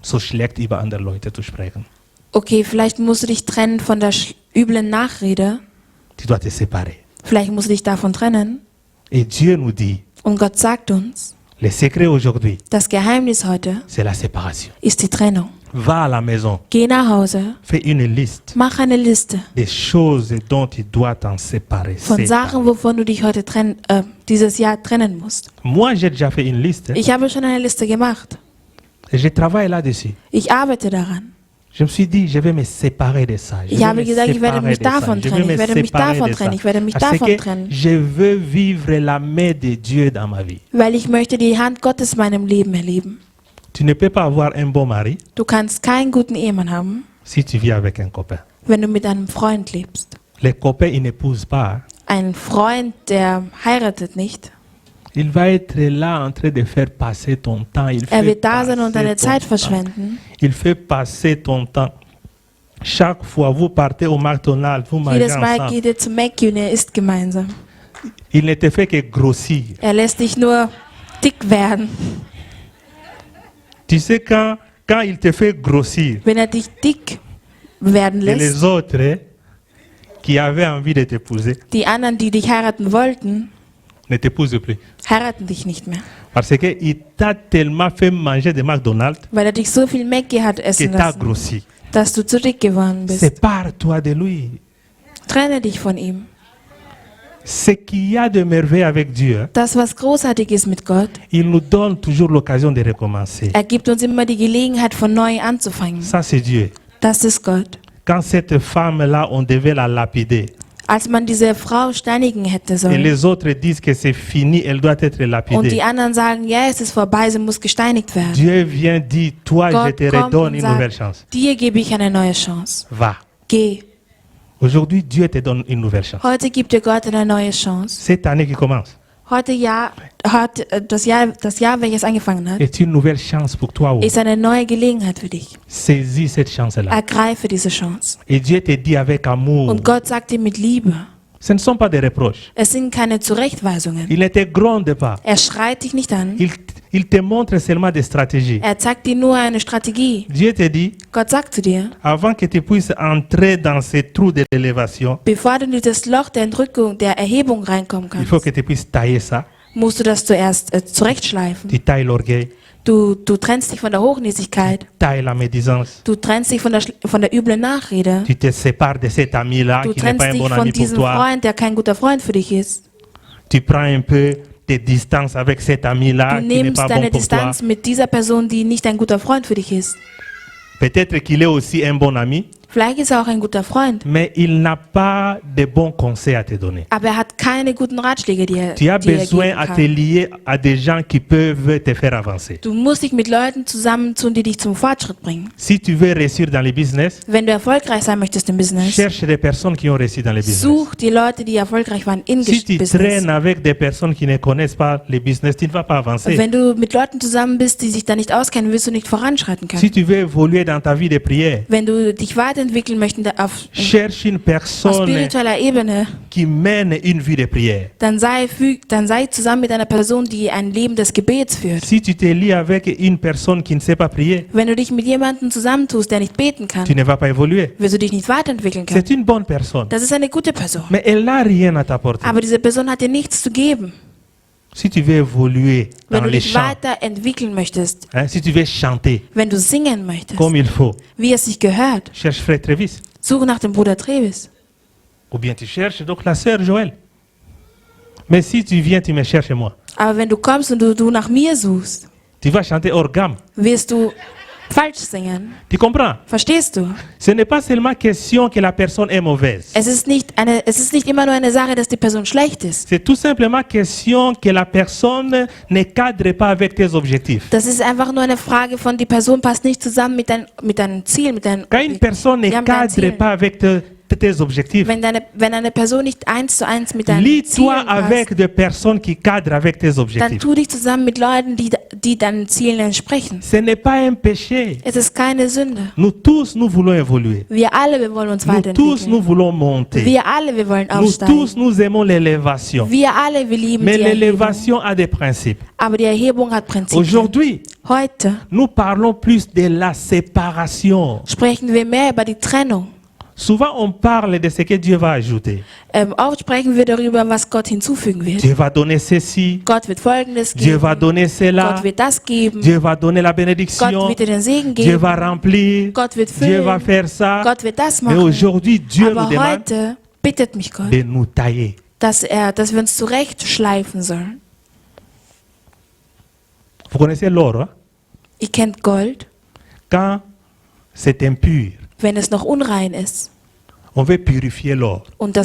So schlecht über andere Leute zu sprechen. Okay, vielleicht musst du dich trennen von der üblen Nachrede. Tu dois te séparer. Vielleicht musst du dich davon trennen. Et Dieu nous dit, Und Gott sagt uns, le secret aujourd'hui, das Geheimnis heute c'est la séparation. ist die Trennung. Va à la maison, Geh nach Hause, fais une liste mach eine Liste des choses dont tu dois t'en séparer. von Sachen, wovon du dich heute dieses Jahr trennen musst. Moi, j'ai déjà fait une liste Ich habe schon eine Liste gemacht. et je travaille là-dessus. Ich arbeite daran. Je me suis dit, je vais me séparer de ça. Je Ich vais habe me gesagt, ich werde séparer mich de ça. davon Je vais trennen, me ich werde mich séparer davon de trennen, ça. ich werde mich Parce davon que trennen. je veux vivre la main de Dieu dans ma vie. Weil ich möchte die Hand Gottes in meinem Leben erleben. Tu ne peux pas avoir un bon mari Du kannst keinen guten Ehemann haben, si tu vis avec un copain. wenn du mit einem Freund lebst. Les copains, ils n'épousent pas. Ein Freund, der heiratet nicht. Il va être là en train de faire passer ton temps. Il Wird da sein und deine passer Zeit ton verschwenden. temps. Il fait passer ton temps. Chaque fois, vous partez au McDonald's, vous mangez Jedes Mal ensemble. geht ihr zu Mackie und ihr isst gemeinsam. Il ne te fait que grossir. Er lässt dich nur dick werden. Tu sais, quand il te fait grossir, Wenn er dich dick werden et lässt, les autres qui avaient envie de t'épouser die anderen, die dich heiraten wollten, ne t'épousent plus. heiraten dich nicht mehr. Parce qu'il t'a tellement fait manger de McDonald's Weil er dich so viel Mackie hat que essen t'as lassen, grossi. dass du zu dick geworden bist. Sépare-toi de lui. Trenne dich von ihm. Ce qu'il y a de merveille avec Dieu, Das, was großartig ist mit Gott, il nous donne toujours l'occasion de recommencer. er gibt uns immer die Gelegenheit, von neu anzufangen. Ça, c'est Dieu. Das ist Gott. Quand cette femme-là, on devait la lapider, Als man diese Frau steinigen hätte et sollen les autres disent que c'est fini, elle doit être und die lapidée. anderen sagen, ja, es ist vorbei, sie muss gesteinigt werden. Dieu vient dire, toi, je Gott te kommt redonne und une nouvelle sagt, chance. dir gebe ich eine neue Chance. Va. Geh. Aujourd'hui, Dieu te donne une nouvelle chance. Heute gibt dir Gott eine neue Chance. Cette année qui commence Das Jahr, welches angefangen hat, est une nouvelle chance pour toi. ist eine neue Gelegenheit für dich. Saisis cette chance-là. Ergreife diese Chance. Et Dieu te dit avec amour, Und Gott sagt dir mit Liebe. ce ne sont pas des reproches. Es sind keine Zurechtweisungen. Il ne te gronde pas. Er schreit dich nicht an. Il te montre seulement des stratégies. Er zeigt dir nur eine Strategie. Dieu te dit, Gott sagt zu dir, avant que tu puisses entrer dans ce trou de l'élévation, bevor du in dieses Loch der Entrückung, der Erhebung reinkommen il faut kannst, que tu puisses tailler ça. musst du das zuerst zurechtschleifen. Tu tailles l'orgueil, Du trennst dich von der Hochnäsigkeit. tailles la médisance. Du trennst dich von der üblen Nachrede. Tu te sépares de cet ami-là Du qui n'est trennst pas un dich bon von ami pour diesem toi. Freund, der kein guter Freund für dich ist. Tu prends un peu de distance avec cet ami-là Du qui n'est nimmst pas bon deine pour toi. Distanz mit dieser Person, die nicht ein guter Freund für dich ist. Peut-être qu'il est aussi un bon ami, Vielleicht ist er auch ein guter Freund, mais il n'a pas de bons conseils à te donner. aber er hat keine guten Ratschläge, die er Tu as dir besoin geben à te kann. lier à des gens qui peuvent te faire avancer. Du musst dich mit Leuten zusammentun, die dich zum Fortschritt bringen. Si tu veux réussir dans les business, Wenn du erfolgreich sein möchtest im Business, cherche des personnes qui ont réussi dans les business. such die Leute, die erfolgreich waren im Si tu Business. traînes avec des personnes qui ne connaissent pas les business, tu ne vas pas avancer. Wenn du mit Leuten zusammen bist, die sich da nicht auskennen, wirst du nicht voranschreiten können. Si tu veux évoluer dans ta vie de prière, Wenn du dich weiterentwickeln möchtest cherche une auf personne spiritueller Ebene, qui mène une vie de prière. dann sei zusammen mit einer Person, die ein Leben des Gebets führt. Si tu te lies avec une personne qui ne sait pas prier, Wenn du dich mit jemandem zusammentust, der nicht beten kann, tu ne vas pas évoluer. wirst du dich nicht weiterentwickeln können. C'est une bonne personne, Das ist eine gute Person. mais elle n'a rien à t'apporter. Aber diese Person hat dir nichts zu geben. Si tu veux évoluer Wenn dans du les dich chants, weiterentwickeln möchtest, si tu veux chanter wenn du singen möchtest, comme il faut, wie es sich gehört, cherche Frère Trévis. Suche nach dem Bruder Trevis. Ou bien tu cherches donc la sœur Joël. Mais si tu viens, tu me cherches moi. Aber wenn du kommst und du nach mir suchst, Tu vas chanter hors gamme. wirst du falsch singen. Tu comprends? Verstehst du? Ce n'est pas seulement question que la personne est mauvaise. Es ist nicht immer nur eine Sache, dass die Person schlecht ist. C'est tout simplement question que la personne ne cadre pas avec tes objectifs. Das ist einfach nur eine Frage von, die Person passt nicht zusammen mit deinem Ziel, mit deinen Quand une personne ne Ja, mit deinen cadre Zielen. pas avec tes objectifs, Wenn eine Person nicht 1:1 mit deinen lie-toi Zielen avec passt, des personnes qui cadrent avec tes dann objectifs. tu dich zusammen mit Leuten, die deinen Zielen entsprechen. Ce n'est pas un péché. Es ist keine Sünde. Nous tous, nous voulons évoluer. Wir alle, wir wollen uns Nous tous, weiterentwickeln. nous voulons monter. Wir alle, wir wollen Nous tous, aufsteigen. nous aimons l'élévation. Wir alle, wir lieben Mais die Erhebung. l'élévation a des principes. Aber die Erhebung hat Prinzipien. Aujourd'hui, Heute nous parlons plus de la séparation. sprechen wir mehr über die Trennung. Souvent, on parle de ce que Dieu va ajouter. Oft sprechen wir darüber, was Gott hinzufügen wird. Dieu va donner ceci. Gott wird Folgendes Dieu va geben. donner cela. Gott wird das geben. Dieu va donner la Gott bénédiction. wird dir den Segen Dieu geben. va remplir. Gott wird Dieu va füllen. faire ça. Gott wird das Mais machen. aujourd'hui, Dieu nous Aber demande heute bittet mich Gott, de nous tailler. dass wir uns zurechtschleifen sollen. Vous connaissez l'or, hein? Ihr kennt Gold, Quand c'est impur, wenn es noch unrein ist on veut purifier l'or. und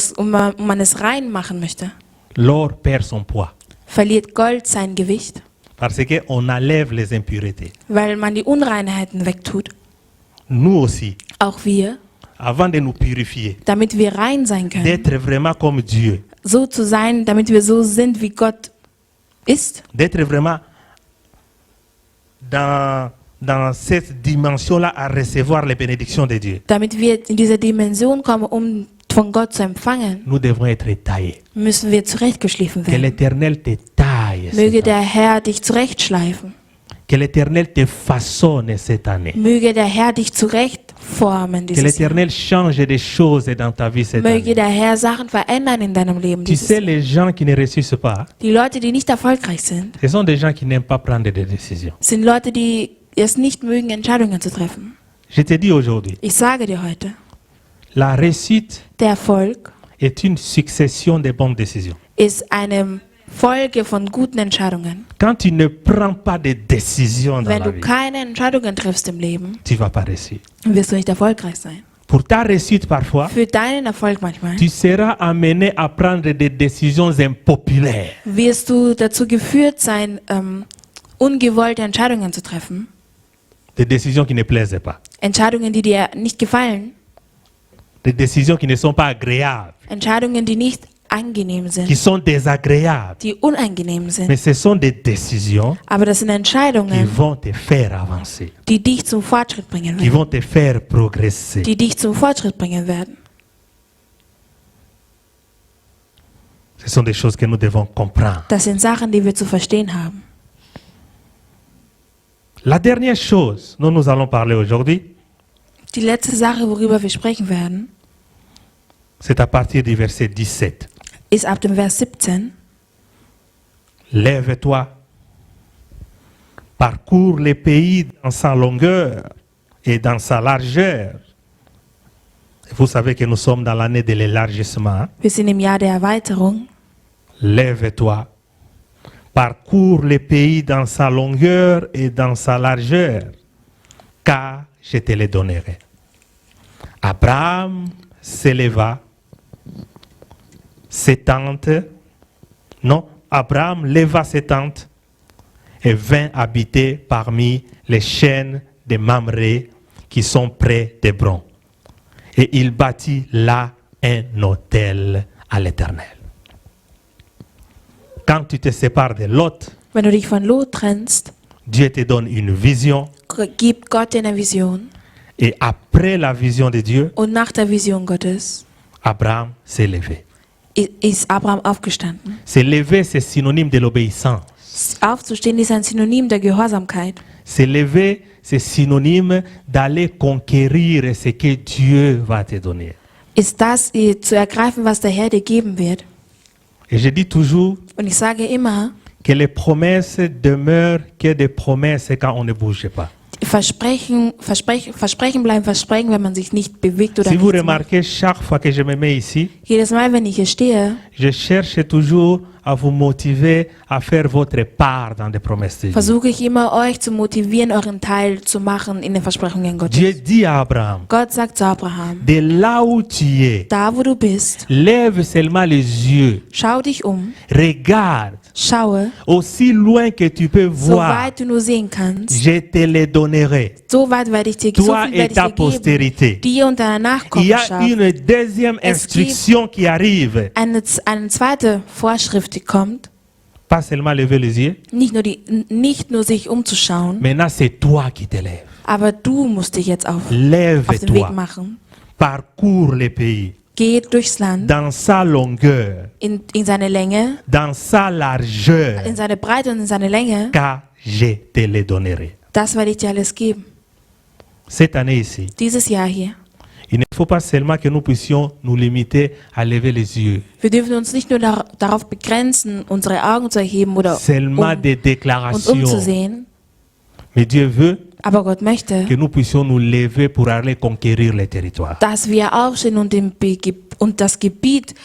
man es rein machen möchte, L'or perd son poids verliert Gold sein Gewicht, parce qu'on enlève les impuretés. weil man die Unreinheiten wegtut. Nous aussi, Auch wir, avant de nous purifier, damit wir rein sein können, d'être vraiment comme Dieu, so zu sein, damit wir so sind, wie Gott ist, d'être vraiment dans cette dimension-là à recevoir les bénédictions de Dieu. damit wir in diese Dimension kommen, um von Gott zu empfangen, Nous devons être taillés. müssen wir zurechtgeschliffen Que werden. l'Éternel te taille Möge cette der année. Herr dich zurechtschleifen. Que l'Éternel te façonne cette année. Möge der Herr dich zurechtformen Que dieses Jahr. l'Éternel change des choses dans ta vie cette Möge année. der Herr Sachen verändern in deinem Leben Tu dieses sais, Jahr. les gens qui ne réussissent pas, Die Leute, die nicht erfolgreich sind, ce sont des gens qui n'aiment pas prendre des décisions. sind Leute, die es nicht mögen, Entscheidungen zu treffen. Je te dis aujourd'hui, Ich sage dir heute, la réussite der Erfolg est une succession de bonnes décisions. ist eine Folge von guten Entscheidungen. Quand tu ne prends pas de décisions dans Wenn la du vie, keine Entscheidungen triffst im Leben, tu ne vas pas réussir. wirst du nicht erfolgreich sein. Pour ta réussite parfois, Für deinen Erfolg manchmal tu seras amené à prendre des décisions impopulaires. wirst du dazu geführt sein, ungewollte Entscheidungen zu treffen. Des décisions qui ne plaisent pas. Entscheidungen, die dir nicht gefallen. Des décisions qui ne sont pas agréables, Entscheidungen, die nicht angenehm qui sind, sont désagréables. die unangenehm sind. Mais ce sont des décisions Aber das sind qui Entscheidungen, vont te faire avancer, die dich zum Fortschritt bringen qui werden. vont te faire progresser. Die dich zum Fortschritt bringen werden. Ce sont des choses que nous devons comprendre. Das sind Sachen, die wir zu verstehen haben. La dernière chose dont nous allons parler aujourd'hui, Die letzte Sache, worüber wir sprechen werden, c'est à partir du verset 17. ist ab dem Vers 17. Lève-toi, parcours les pays dans sa longueur et dans sa largeur. Vous savez que nous sommes dans l'année de l'élargissement. Hein? Wir sind im Jahr der Erweiterung. Lève-toi, parcours les pays dans sa longueur et dans sa largeur, car je te les donnerai. Abraham s'éleva, ses tentes, non, Abraham leva ses tentes et vint habiter parmi les chaînes de Mamré qui sont près d'Hébron. Et il bâtit là un autel à l'Éternel. Quand tu te sépares de Lot, Wenn du dich von Lot trennst, Dieu te donne une vision gibt Gott dir eine Vision. et après la vision de Dieu, Und nach der Vision Gottes Abraham s'est levé. ist Abraham aufgestanden. Se lever, c'est synonyme de l'obéissance. Aufzustehen ist ein Synonym der Gehorsamkeit. Se lever, c'est synonyme d'aller conquérir ce que Dieu va te donner. Ist das zu ergreifen, was der Herr dir geben wird. Et je dis toujours Und ich sage immer, que les promesses demeurent que des promesses quand on ne bouge pas. Versprechen bleiben Versprechen, wenn man sich nicht bewegt oder Si vous nichts macht. remarquez, chaque fois que je me mets ici, Jedes Mal, wenn ich hier stehe, je cherche toujours à vous motiver à faire votre part dans les promesses de Dieu. versuche ich immer, euch zu motivieren, euren Teil zu machen in den Versprechungen Gottes. Dieu dit à Abraham, Gott sagt zu Abraham, de là où tu es, da wo du bist, lève seulement les yeux, schau dich regarde, schaue, aussi loin que tu peux so voir, weit du nur sehen kannst, je te les donnerai, so weit werde ich dir, so toi viel et werde ich ta dir geben, postérité. dir und deiner Il y a Nachkommenschaft. une deuxième instruction qui arrive. Eine zweite Vorschrift, die kommt, Pas seulement lever les yeux, nicht nur sich umzuschauen, maintenant c'est toi qui te lèves. aber du musst dich jetzt auf den Weg Lève-toi, machen. parcours le pays, Geh durchs Land, dans sa longueur, in seine Länge, dans sa largeur, in seine Breite und in seine Länge. car je te les donnerai. Das werde ich dir alles geben. Cette année ici, Dieses Jahr hier. il ne faut pas seulement que nous puissions nous limiter à lever les yeux, Wir dürfen uns nicht nur darauf begrenzen, unsere Augen zu erheben oder seulement des uns déclarations. umzusehen. Mais Dieu veut Aber Gott möchte, que nous puissions nous lever pour aller conquérir les territoires. dass wir aufstehen und, das Gebiet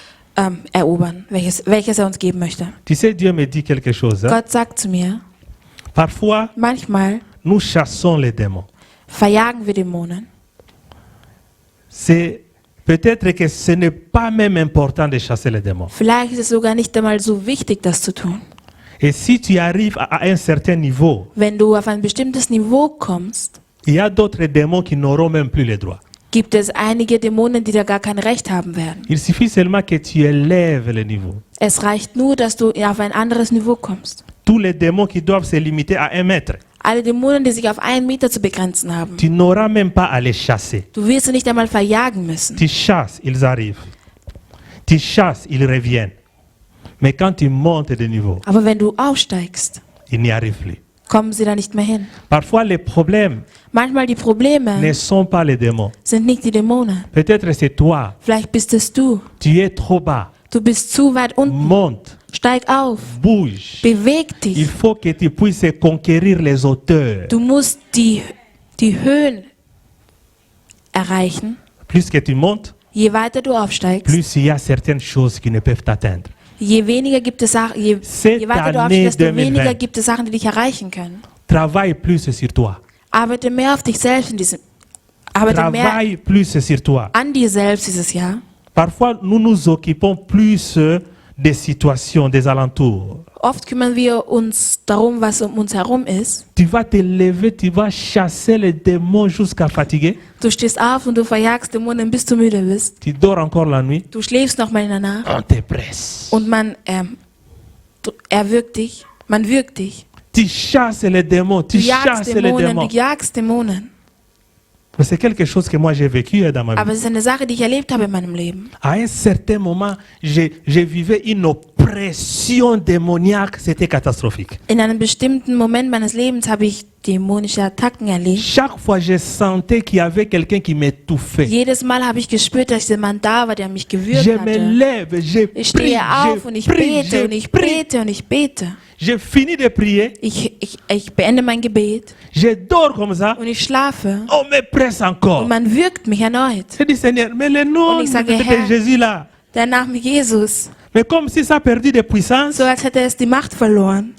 erobern, welches er uns geben möchte. Tu sais, Dieu me dit quelque chose. Hein? Gott sagt zu mir, Parfois, manchmal nous chassons les démons. verjagen wir Dämonen. C'est peut-être que ce n'est pas même important de chasser les démons. Vielleicht ist es sogar nicht einmal so wichtig, das zu tun. Et si tu arrives à un certain niveau, Wenn du auf ein bestimmtes Niveau kommst, il y a d'autres démons qui n'auront même plus les droits. gibt es einige Dämonen, die da gar kein Recht haben werden. Il suffit seulement que tu élèves le niveau. Es reicht nur, dass du auf ein anderes Niveau kommst. Tous les démons qui doivent se limiter à 1 mètre, Alle Dämonen, die sich auf 1 Meter zu begrenzen haben. tu n'auras même pas à les chasser. Du wirst sie nicht einmal verjagen müssen. Tu chasses, ils arrivent. Tu chasses, ils reviennent. Mais quand tu montes de niveau, Aber wenn du aufsteigst, ils n'y arrivent plus. kommen sie da nicht mehr hin. Parfois, les problèmes Manchmal die ne Probleme sont pas les démons. sind nicht die Dämonen. Peut-être c'est toi. Vielleicht bist es du. Tu es trop bas. Du bist zu weit unten. Monte, Steig auf. bouge. Beweg Il dich. faut que tu puisses conquérir les hauteurs. Du musst die Höhen erreichen. Plus que tu montes, Je weiter du aufsteigst, plus il y a certaines choses qui ne peuvent t'atteindre. je weniger gibt es Sachen, je weiter du Année aufsteigst, desto 2020. weniger gibt es Sachen, die dich erreichen können. Travaille plus sur toi. Arbeite mehr auf dich selbst in diesem, arbeite mehr Travaille plus sur toi. an dir selbst dieses Jahr. Parfois, nous nous occupons plus des situations, des alentours. Oft kümmern wir uns darum, was um uns herum ist. Tu vas te lever, tu vas chasser les démons jusqu'à fatiguer. Du stehst auf und du verjagst Dämonen, bis du müde bist. Tu dors encore la nuit. Du schläfst noch mal in der Nacht On te presse. und man wirkt dich. Tu chasses les démons, tu Du jagst chasses les Dämonen, démons. du jagst Dämonen. Mais c'est quelque chose que moi j'ai vécu dans ma vie. Aber es ist eine Sache, die ich erlebt habe in meinem Leben. À un certain moment, je vivais une oppression démoniaque, c'était catastrophique. In einem bestimmten Moment meines Lebens habe ich dämonische Attacken erlebt. Chaque fois, je sentais qu'il y avait quelqu'un qui m'étouffait. Jedes Mal habe ich gespürt, dass jemand da war, der mich gewürgt Je me hatte. lève, je Ich prie, stehe auf und ich bete und ich bete und ich bete. Je finis de prier, Ich beende mein Gebet je dors comme ça, und ich schlafe on me presse encore. und man wirkt mich erneut. Je dis Seigneur, mais le nom Und ich sage, de Herr, Jésus là, Der Name Jesus, mais comme si ça a perdu de puissance. so als hätte es die Macht verloren.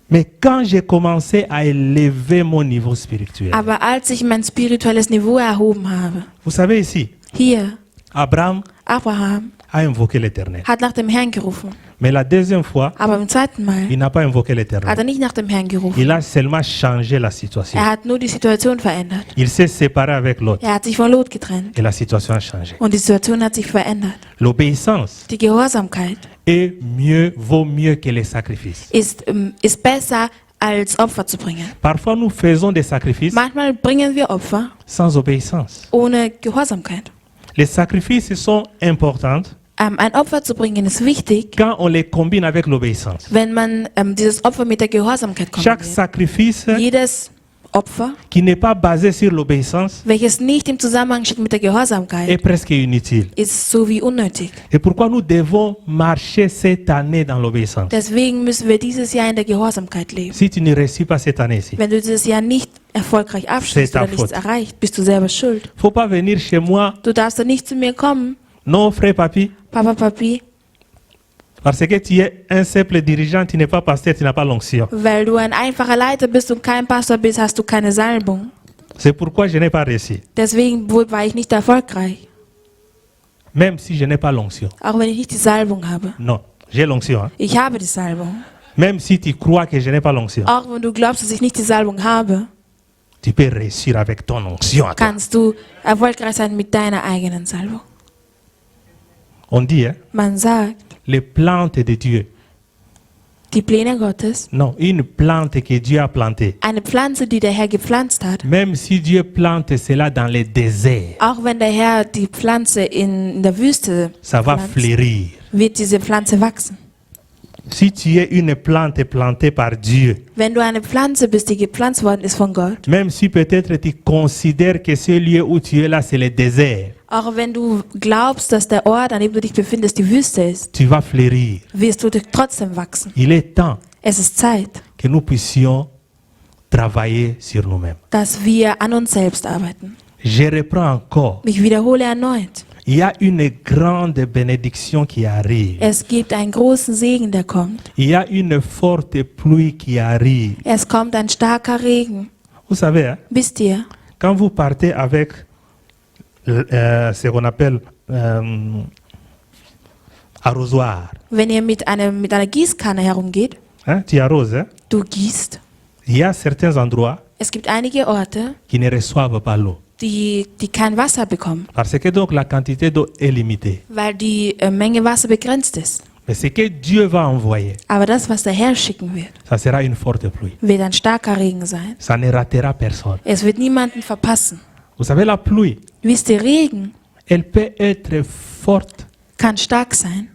Mais quand j'ai commencé à élever mon niveau spirituel, Aber als ich mein spirituelles Niveau erhoben habe, vous savez ici, hier, Abraham Abraham a invoqué l'Éternel. hat nach dem Herrn gerufen. Mais la deuxième fois, Aber beim zweiten Mal il n'a pas invoqué hat l'Éternel. er nicht nach dem Herrn gerufen. Il a seulement changé la situation. Er hat nur die Situation verändert. Il s'est séparé avec l'autre Er hat sich von Lot getrennt. et la situation a changé. Und die Situation hat sich verändert. L'obéissance Die Gehorsamkeit vaut mieux que les sacrifices. ist besser, als Opfer zu bringen. Parfois, nous faisons des sacrifices Manchmal bringen wir Opfer sans obéissance. ohne Gehorsamkeit. Les sacrifices sont importants Ein Opfer zu bringen ist wichtig, quand on les combine avec l'obéissance. wenn man dieses Opfer mit der Gehorsamkeit Chaque kombiniert. sacrifice Jedes Opfer, qui n'est pas basé sur l'obéissance welches nicht im Zusammenhang steht mit der Gehorsamkeit, est presque inutile. ist so wie unnötig. Et pourquoi nous devons marcher cette année dans l'obéissance? Deswegen müssen wir dieses Jahr in der Gehorsamkeit leben. Si tu ne réussis pas cette année-ci, Wenn du dieses Jahr nicht erfolgreich abschließt C'est ta oder nichts faute. erreicht, bist du selber schuld. Faut pas venir chez moi. Du darfst doch nicht zu mir kommen, Non, frère Papi. Papa, Papi, Parce que tu es un simple dirigeant, tu n'es pas pasteur, tu n'as pas l'onction. weil du ein einfacher Leiter bist und kein Pastor bist, hast du keine Salbung. C'est pourquoi je n'ai pas réussi. Deswegen war ich nicht erfolgreich, Même si je n'ai pas l'onction. auch wenn ich nicht die Salbung habe. Non, j'ai l'onction. Hein. Ich habe die Salbung. Même si tu crois que je n'ai pas l'onction, Auch wenn du glaubst, dass ich nicht die Salbung habe, tu peux réussir avec ton onction à toi. kannst du erfolgreich sein mit deiner eigenen Salbung. On dit, hein, Man sagt, les plantes de Dieu. die Pläne Gottes, Non, une plante que Dieu a plantée. eine Pflanze, die der Herr gepflanzt hat, Même si Dieu plante cela dans les déserts, auch wenn der Herr die Pflanze in der Wüste ça va pflanzt, fleurir. wird diese Pflanze wachsen. Si tu es une plante plantée par Dieu, Wenn du eine Pflanze bist, die gepflanzt worden ist von Gott, même si peut-être tu considères que ce lieu où tu es là, c'est le désert, auch wenn du glaubst, dass der Ort, an dem du dich befindest, die Wüste ist, tu vas fleurir. wirst du trotzdem wachsen. Il est temps Es ist Zeit, que nous puissions travailler sur nous-mêmes. dass wir an uns selbst arbeiten. Je reprends encore. Ich wiederhole erneut. Il y a une grande bénédiction qui arrive. Es gibt einen großen Segen, der kommt. Il y a une forte pluie qui arrive. Es kommt ein starker Regen. Vous savez, hein, Wisst ihr, quand vous partez avec ce qu'on appelle arrosoir, wenn ihr mit einer Gießkanne herumgeht, hein, tu arroses, hein, du gießt. il y a certains endroits Es gibt einige Orte, qui ne reçoivent pas l'eau. die kein Wasser bekommen, Parce que donc la quantité d'eau est limitée. weil die Menge Wasser begrenzt ist. Mais ce que Dieu va envoyer, Aber das, was der Herr schicken wird, ça sera une forte pluie. wird ein starker Regen sein. Ça ne ratera personne. Es wird niemanden verpassen. Vous savez, la pluie, Wisst ihr, Regen elle peut être forte, kann stark sein,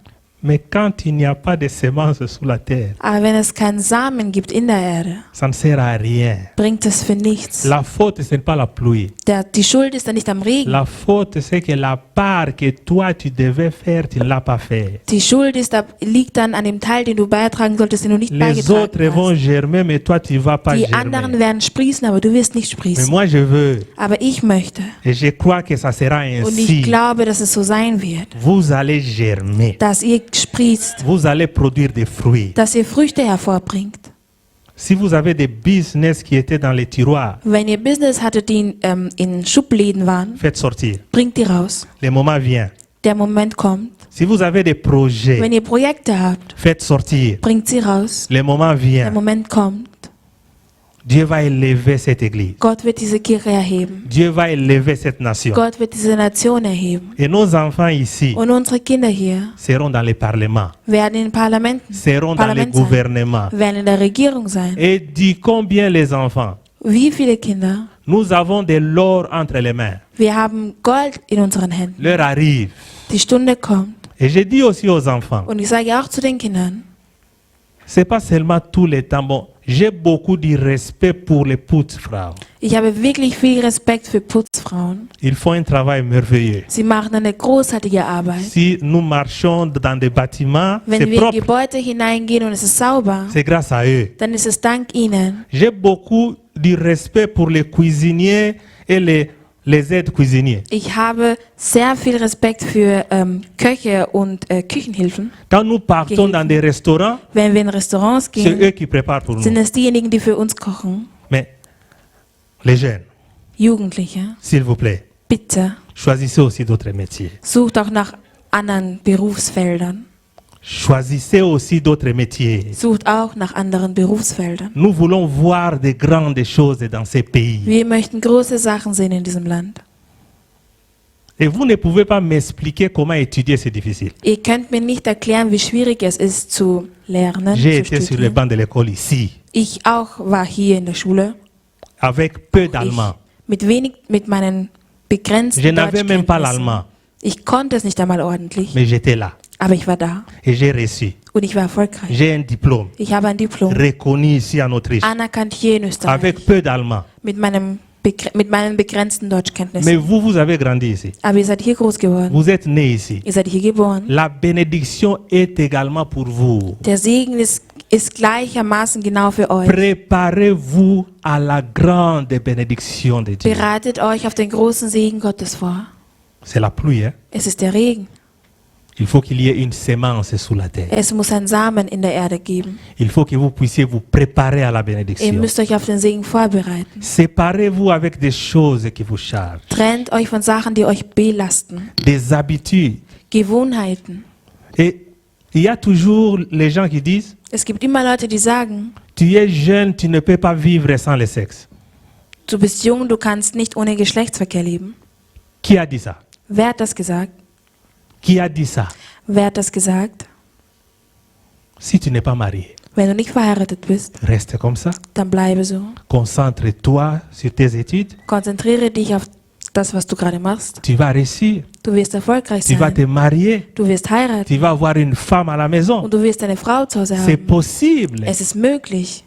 mais quand il n'y a pas de semences sous la terre, aber wenn es keinen Samen gibt in der Erde, ça ne sert à rien. bringt es für nichts. La faute, ce n'est pas la pluie. Die Schuld ist dann nicht am Regen. La faute, c'est que la part que toi, tu devais faire, tu ne l'as pas fait. Die Schuld liegt dann an dem Teil, den du beitragen solltest, den du nicht Les autres beigetragen vont hast. germer, mais toi, tu ne vas pas Die anderen germer. werden sprießen, aber du wirst nicht Mais sprießen. moi, je veux, Aber ich möchte et je crois que ça sera und ich ainsi. glaube, dass es so sein wird, Vous allez germer. dass ihr sprießt, Vous allez produire des fruits. dass ihr Früchte hervorbringt. Si vous avez des business qui étaient dans les tiroirs, Wenn ihr Business hattet, die in Schubläden waren, faites sortir. bringt die raus. Le moment vient. Der Moment kommt. Si vous avez des projets, Wenn ihr Projekte habt, faites sortir. bringt sie raus. Le moment Der vient. Moment kommt. Dieu va élever cette église. Gott wird diese Kirche erheben. Dieu va élever cette nation. Gott wird diese Nation erheben. Et nos enfants ici Und unsere Kinder hier seront dans les parlements, werden in Parlamenten, seront dans les Parlament sein, gouvernements. werden in der Regierung sein. Et dit combien les enfants, Wie viele Kinder? nous avons de l'or entre les mains. Wir haben Gold in unseren Händen. L'heure arrive. Die Stunde kommt. Et je dis aussi aux enfants, Und ich sage auch zu den Kindern, c'est pas seulement tout le temps. Bon, j'ai beaucoup de respect pour les Putzfrauen. ich habe wirklich viel Respekt für Putzfrauen. Ils font un travail merveilleux. Sie machen eine großartige Arbeit. Si nous marchons dans des bâtiments, c'est Wenn wir in propre. Gebäude hineingehen und es ist sauber, C'est grâce à eux. dann ist es dank ihnen. J'ai beaucoup de respect pour les cuisiniers et les aides cuisiniers. Ich habe sehr viel Respekt für Köche und Küchenhilfen. Quand nous partons dans des restaurants, Wenn wir in Restaurants c'est gehen, eux qui préparent pour sind nous. es diejenigen, die für uns kochen. Mais les jeunes, Jugendliche, s'il vous plaît, bitte, choisissez aussi d'autres métiers. sucht auch nach anderen Berufsfeldern. Choisissez aussi d'autres métiers. Sucht auch nach anderen Berufsfeldern. Nous voulons voir de grandes choses dans ces pays. Wir möchten große Sachen sehen in diesem Land. Et vous ne pouvez pas m'expliquer comment étudier, c'est difficile. Ihr könnt mir nicht erklären, wie schwierig es ist zu lernen. J'ai Zu été sur le studieren. banc de l'école ici, Ich auch war hier in der Schule. avec peu Ich, d'allemand. mit meinen begrenzten Je n'avais même pas Deutschkenntnissen. l'allemand, Ich konnte es nicht einmal ordentlich, mais j'étais là aber ich war da et j'ai reçu. und ich war erfolgreich. J'ai un diplôme Ich habe ein Diplom, reconnu ici en Autriche, anerkannt hier in Österreich, avec peu d'allemand. mit meinen begrenzten Mais Deutschkenntnissen. vous avez grandi ici. Aber ihr seid hier groß geworden. Vous êtes né ici. Ihr seid hier geboren. La bénédiction est également pour vous. Der Segen ist ist gleichermaßen genau für euch. Préparez-vous à la grande bénédiction de Dieu. Bereitet euch auf den großen Segen Gottes vor. C'est la pluie, hein? Es ist der Regen. Il faut qu'il y ait une sémence sous la terre. Es muss einen Samen in der Erde geben. Il faut que vous puissiez vous préparer à la Ihr bénédiction. müsst euch auf den Segen vorbereiten. Séparez-vous avec des choses qui vous chargent, Trennt euch von Sachen, die euch belasten. des habitudes. Gewohnheiten. Et il y a toujours les gens qui disent, Es gibt immer Leute, die sagen, tu es jeune, tu ne peux pas vivre sans le sexe. du bist jung, du kannst nicht ohne Geschlechtsverkehr leben. Qui a dit ça? Wer hat das gesagt? Qui a dit ça? Wer hat das gesagt? Si tu n'es pas marié, Wenn du nicht verheiratet bist, reste comme ça. dann bleibe so. Concentre-toi sur tes études. Konzentriere dich auf das, was du gerade machst. Tu vas réussir. Du wirst erfolgreich Tu vas sein. te marier. Du wirst heiraten. Tu vas avoir une femme à la maison. Und du wirst eine Frau zu Hause C'est haben. possible. Es ist möglich.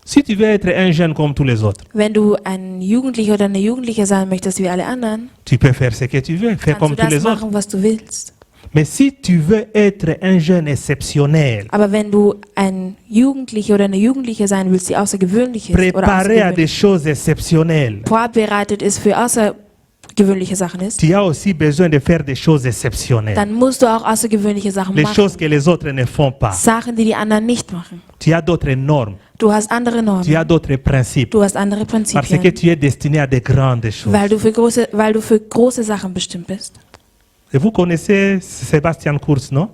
Si tu veux être un jeune comme tous les autres, Wenn du ein Jugendlicher oder eine Jugendliche sein möchtest wie alle anderen, tu peux faire ce que tu veux, faire kannst comme du tous les das autres. machen, was du willst. Mais si tu veux être un jeune exceptionnel, Aber wenn du ein Jugendlicher oder eine Jugendliche sein willst, die außergewöhnlich ist oder préparé à des außergewöhnlich choses exceptionnelles, vorbereitet ist für außergewöhnliche Sachen ist, tu as aussi besoin de faire des choses exceptionnelles. dann musst du auch außergewöhnliche Sachen Les machen. choses que les autres ne font pas. Sachen, die die anderen nicht machen. Tu as d'autres normes, Du hast andere tu Normen. as d'autres principes. Du hast andere Parce que Prinzipien. tu es destiné à de grandes choses. Weil du für große Sachen bestimmt bist. Et vous connaissez Sébastien Kurz, non?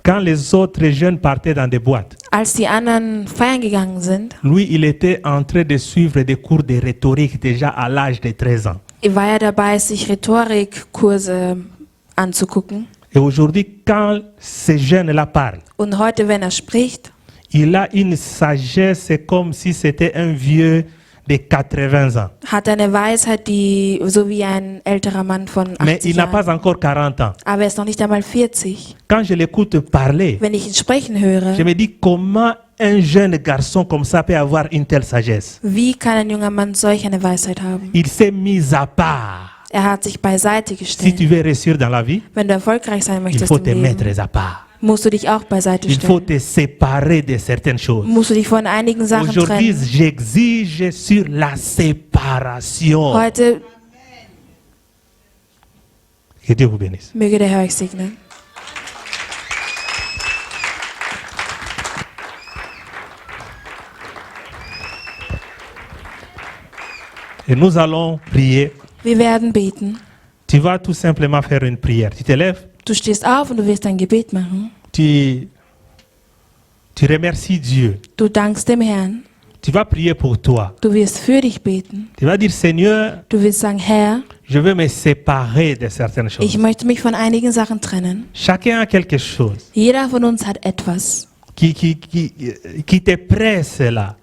Quand les autres jeunes partaient dans des boîtes, Als die anderen feiern gegangen sind, lui, il était en train de suivre des cours de rhétorique déjà à l'âge de 13 ans. war er dabei, sich Rhetorikkurse anzugucken. Et aujourd'hui, quand ces jeunes-là parlent, Und heute, wenn er spricht, il a une sagesse comme si c'était un vieux de 80 ans. hat er eine Weisheit, die so wie ein älterer Mann von Mais 80 il n'a Jahren. pas encore 40 ans. Aber er ist noch nicht einmal 40. Quand je l'écoute parler, Wenn ich ihn sprechen höre, je me dis comment un jeune garçon comme ça peut avoir une telle sagesse. wie kann ein junger Mann solch eine Weisheit haben? Il s'est mis à part. Er hat sich beiseite Si tu gestellt. veux réussir dans la vie, Wenn du erfolgreich sein il möchtest faut im te Leben, mettre à part. musst du dich auch beiseite Il faut stellen. te séparer de certaines choses. Musst du dich von einigen Sachen Aujourd'hui, trennen. j'exige sur la séparation. Heute Que Dieu vous bénisse. möge der Herr euch segnen. Et nous allons prier. Wir werden beten. Tu vas tout simplement faire une prière. Tu te lèves, Du stehst auf und du wirst ein Gebet machen. tu remercies Dieu. Du dankst dem Herrn. Tu vas prier pour toi. Du wirst für dich beten. Tu vas dire, Seigneur, Du wirst sagen, Herr, je veux me séparer de certaines ich choses. möchte mich von einigen Sachen trennen. Chacun a quelque chose Jeder von uns hat etwas, qui te presse là.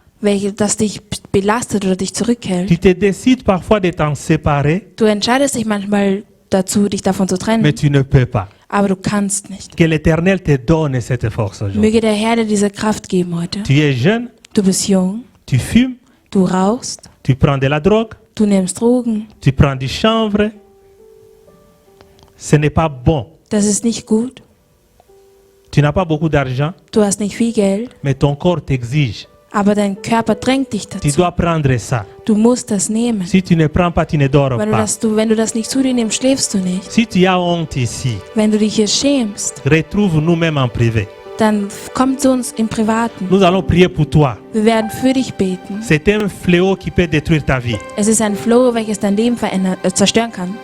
das dich belastet oder dich zurückhält. Tu te décides parfois de t'en séparer, Du entscheidest dich manchmal dazu, dich davon zu mais trennen, tu ne peux pas. aber du kannst nicht. Que l'Éternel te donne cette force aujourd'hui. Möge der Herr dir diese Kraft geben heute. Tu es jeune, Du bist jung, tu fumes, du rauchst, tu prends de la drogue, du nimmst Drogen. tu prends du chanvre. Ce n'est pas bon. Das ist nicht gut. Tu n'as pas beaucoup d'argent, Du hast nicht viel Geld, mais ton corps t'exige. aber dein Körper drängt dich Tu dazu. dois prendre ça. Du musst das nehmen. Si tu ne prends pas, tu ne dors pas. Wenn du das nicht zu dir nimmst, schläfst du nicht. Si tu as honte ici, Wenn du dich hier schämst, retrouve nous-mêmes en privé. dann komm zu uns im Privaten. Nous allons prier pour toi. Wir werden für dich beten. C'est un fléau qui peut détruire ta vie. Es ist ein Floh, welches dein Leben zerstören kann.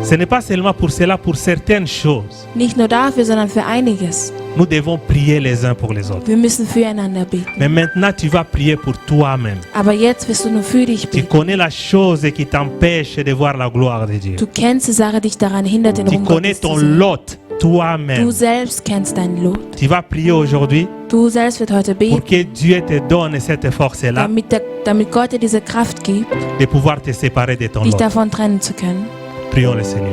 Ce n'est pas seulement pour cela, pour certaines choses. Nicht nur dafür, sondern für einiges. Nous devons prier les uns pour les autres. Wir müssen füreinander beten. Mais maintenant, tu vas prier pour toi-même. Aber jetzt wirst du nur für dich Tu beten. connais la chose qui t'empêche de voir la gloire de Dieu. Du kennst die Sache, die dich daran hindert, den Tu Ruhm connais Gottes zu ton sehen. lot toi-même. Du selbst kennst dein Lot. Tu vas prier aujourd'hui Du selbst wird heute pour beten, que Dieu te donne cette force-là damit Gott dir diese Kraft gibt, de pouvoir te séparer de ton dich lot. davon trennen zu können. Prions le Seigneur.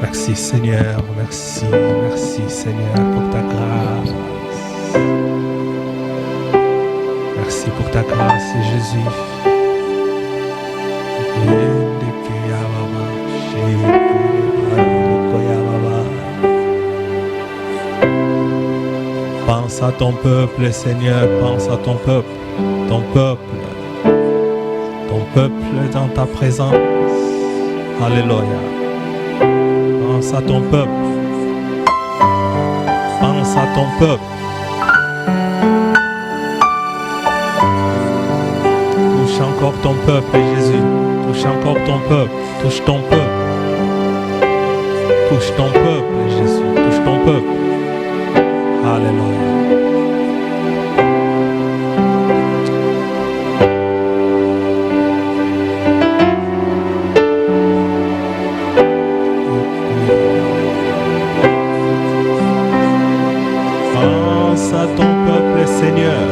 Merci Seigneur, merci, merci Seigneur pour ta grâce. Merci pour ta grâce Jésus. Pense à ton peuple, Seigneur, pense à ton peuple dans ta présence. Alléluia. Pense à ton peuple. Pense à ton peuple. Touche encore ton peuple, Jésus. Touche encore ton peuple. Touche ton peuple. Touche ton peuple, Jésus. Touche ton peuple. Alléluia. Pense à ton peuple, Seigneur.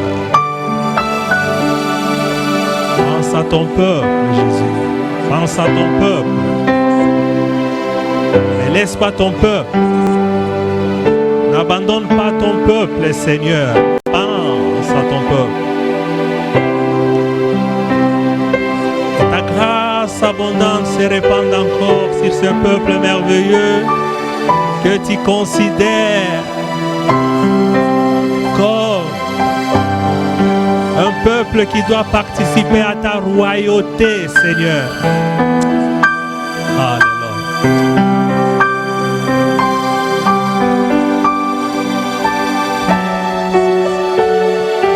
Pense à ton peuple, Jésus. Pense à ton peuple. Ne laisse pas ton peuple. N'abandonne pas ton peuple, Seigneur. Pense à ton peuple. Que ta grâce abondante se répande encore sur ce peuple merveilleux que tu considères comme un peuple qui doit participer à ta royauté, Seigneur. Alléluia.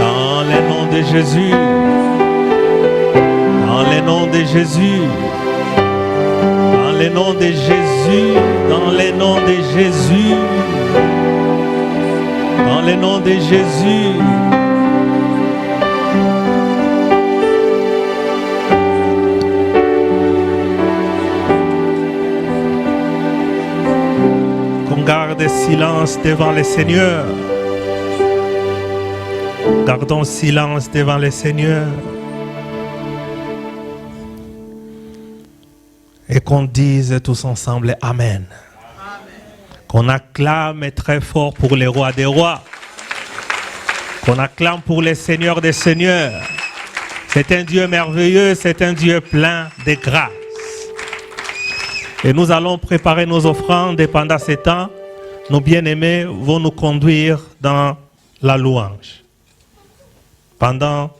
Dans le nom de Jésus, dans le nom de Jésus, dans le nom de Jésus, dans le nom de Jésus, dans le nom de Jésus. Qu'on garde silence devant le Seigneur. Gardons silence devant le Seigneur. Et qu'on dise tous ensemble Amen. Qu'on acclame très fort pour les rois des rois. Qu'on acclame pour les seigneurs des seigneurs. C'est un Dieu merveilleux, c'est un Dieu plein de grâce. Et nous allons préparer nos offrandes et pendant ce temps, nos bien-aimés vont nous conduire dans la louange. Pendant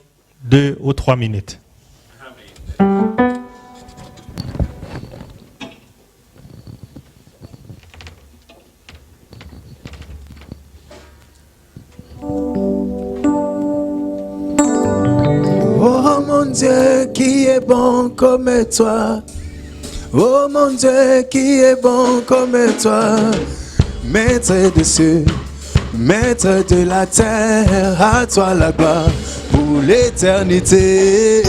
2 ou 3 minutes. Oh mon Dieu, qui est bon comme toi. Oh mon Dieu, qui est bon comme toi. Maître des cieux, maître de la terre, à toi la gloire pour l'éternité.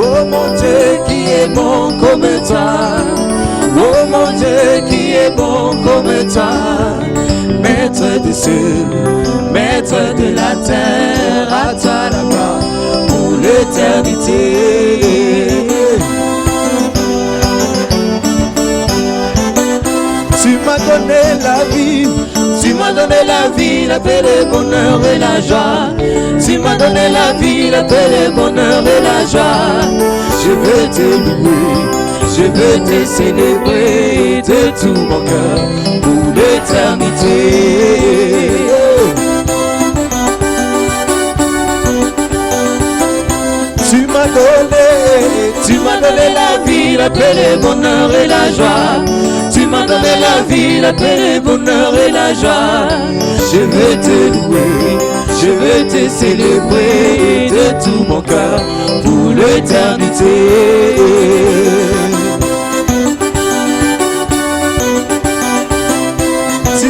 Oh mon Dieu, qui est bon comme toi. Oh mon Dieu, qui est bon comme toi. Maître des cieux, maître de la terre, à toi la gloire pour l'éternité. Tu m'as donné la vie, tu m'as donné la vie, la paix, le bonheur et la joie. Tu m'as donné la vie, la paix, le bonheur et la joie. Je veux te louer, je veux te célébrer de tout mon cœur pour l'éternité. Tu m'as donné la vie, la paix, le bonheur et la joie. Tu m'as donné la vie, la paix, le bonheur et la joie. Je veux te louer, je veux te célébrer de tout mon cœur pour l'éternité. Tu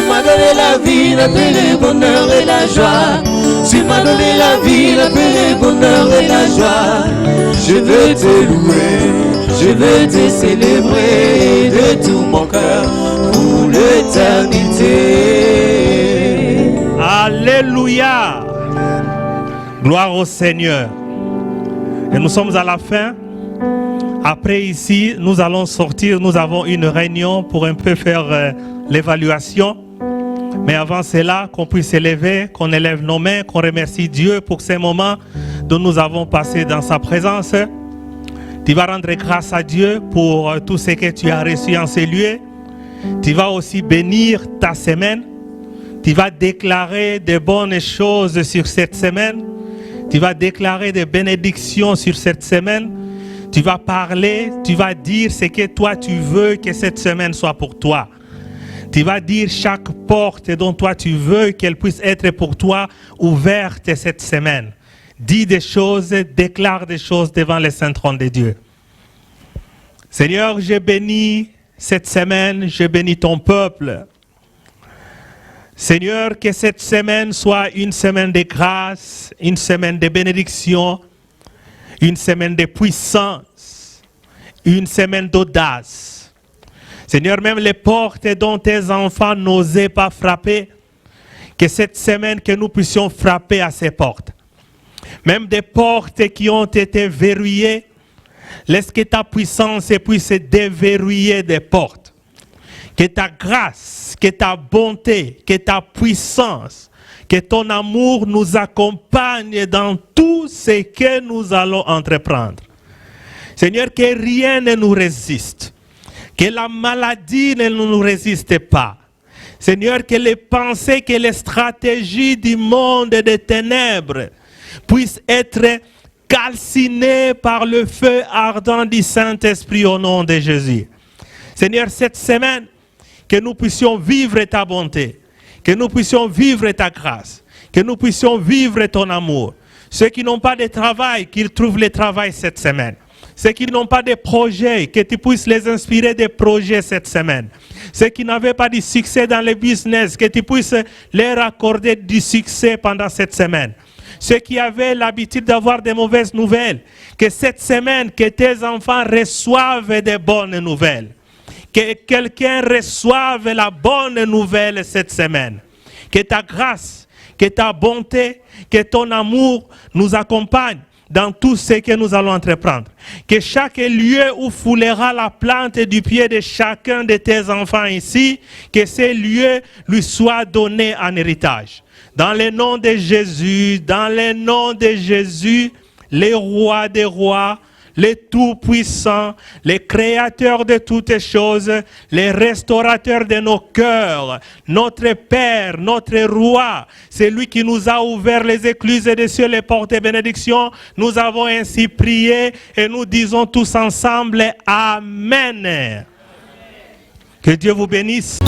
m'as donné la vie, la paix, le bonheur et la joie. Tu m'as donné la vie, la paix, le bonheur et la joie. Je veux te louer, je veux te célébrer de tout mon cœur pour l'éternité. Alléluia. Gloire au Seigneur. Et nous sommes à la fin. Après ici, nous allons sortir. Nous avons une réunion pour un peu faire l'évaluation. Mais avant cela, qu'on puisse élever, qu'on élève nos mains, qu'on remercie Dieu pour ces moments dont nous avons passé dans sa présence. Tu vas rendre grâce à Dieu pour tout ce que tu as reçu en ces lieux. Tu vas aussi bénir ta semaine. Tu vas déclarer de bonnes choses sur cette semaine. Tu vas déclarer des bénédictions sur cette semaine. Tu vas parler, tu vas dire ce que toi tu veux que cette semaine soit pour toi. Tu vas dire chaque porte dont toi tu veux qu'elle puisse être pour toi ouverte cette semaine. Dis des choses, déclare des choses devant le saint trône de Dieu. Seigneur, je bénis cette semaine, je bénis ton peuple. Seigneur, que cette semaine soit une semaine de grâce, une semaine de bénédiction, une semaine de puissance, une semaine d'audace. Seigneur, même les portes dont tes enfants n'osaient pas frapper, que cette semaine que nous puissions frapper à ces portes. Même des portes qui ont été verrouillées, laisse que ta puissance puisse déverrouiller des portes. Que ta grâce, que ta bonté, que ta puissance, que ton amour nous accompagne dans tout ce que nous allons entreprendre. Seigneur, que rien ne nous résiste. Que la maladie ne nous résiste pas. Seigneur, que les pensées, que les stratégies du monde des ténèbres puissent être calcinées par le feu ardent du Saint-Esprit au nom de Jésus. Seigneur, cette semaine, que nous puissions vivre ta bonté, que nous puissions vivre ta grâce, que nous puissions vivre ton amour. Ceux qui n'ont pas de travail, qu'ils trouvent le travail cette semaine. Ceux qui n'ont pas de projet, que tu puisses les inspirer des projets cette semaine. Ceux qui n'avaient pas de succès dans le business, que tu puisses leur accorder du succès pendant cette semaine. Ceux qui avaient l'habitude d'avoir des mauvaises nouvelles, que cette semaine, que tes enfants reçoivent des bonnes nouvelles. Que quelqu'un reçoive la bonne nouvelle cette semaine. Que ta grâce, que ta bonté, que ton amour nous accompagnent dans tout ce que nous allons entreprendre. Que chaque lieu où foulera la plante du pied de chacun de tes enfants ici, que ces lieux lui soient donnés en héritage. Dans le nom de Jésus, dans le nom de Jésus, les rois des rois, les tout-puissants, les créateurs de toutes choses, les restaurateurs de nos cœurs, notre Père, notre Roi, c'est lui qui nous a ouvert les écluses des cieux, les portes de bénédiction. Nous avons ainsi prié et nous disons tous ensemble Amen. Que Dieu vous bénisse.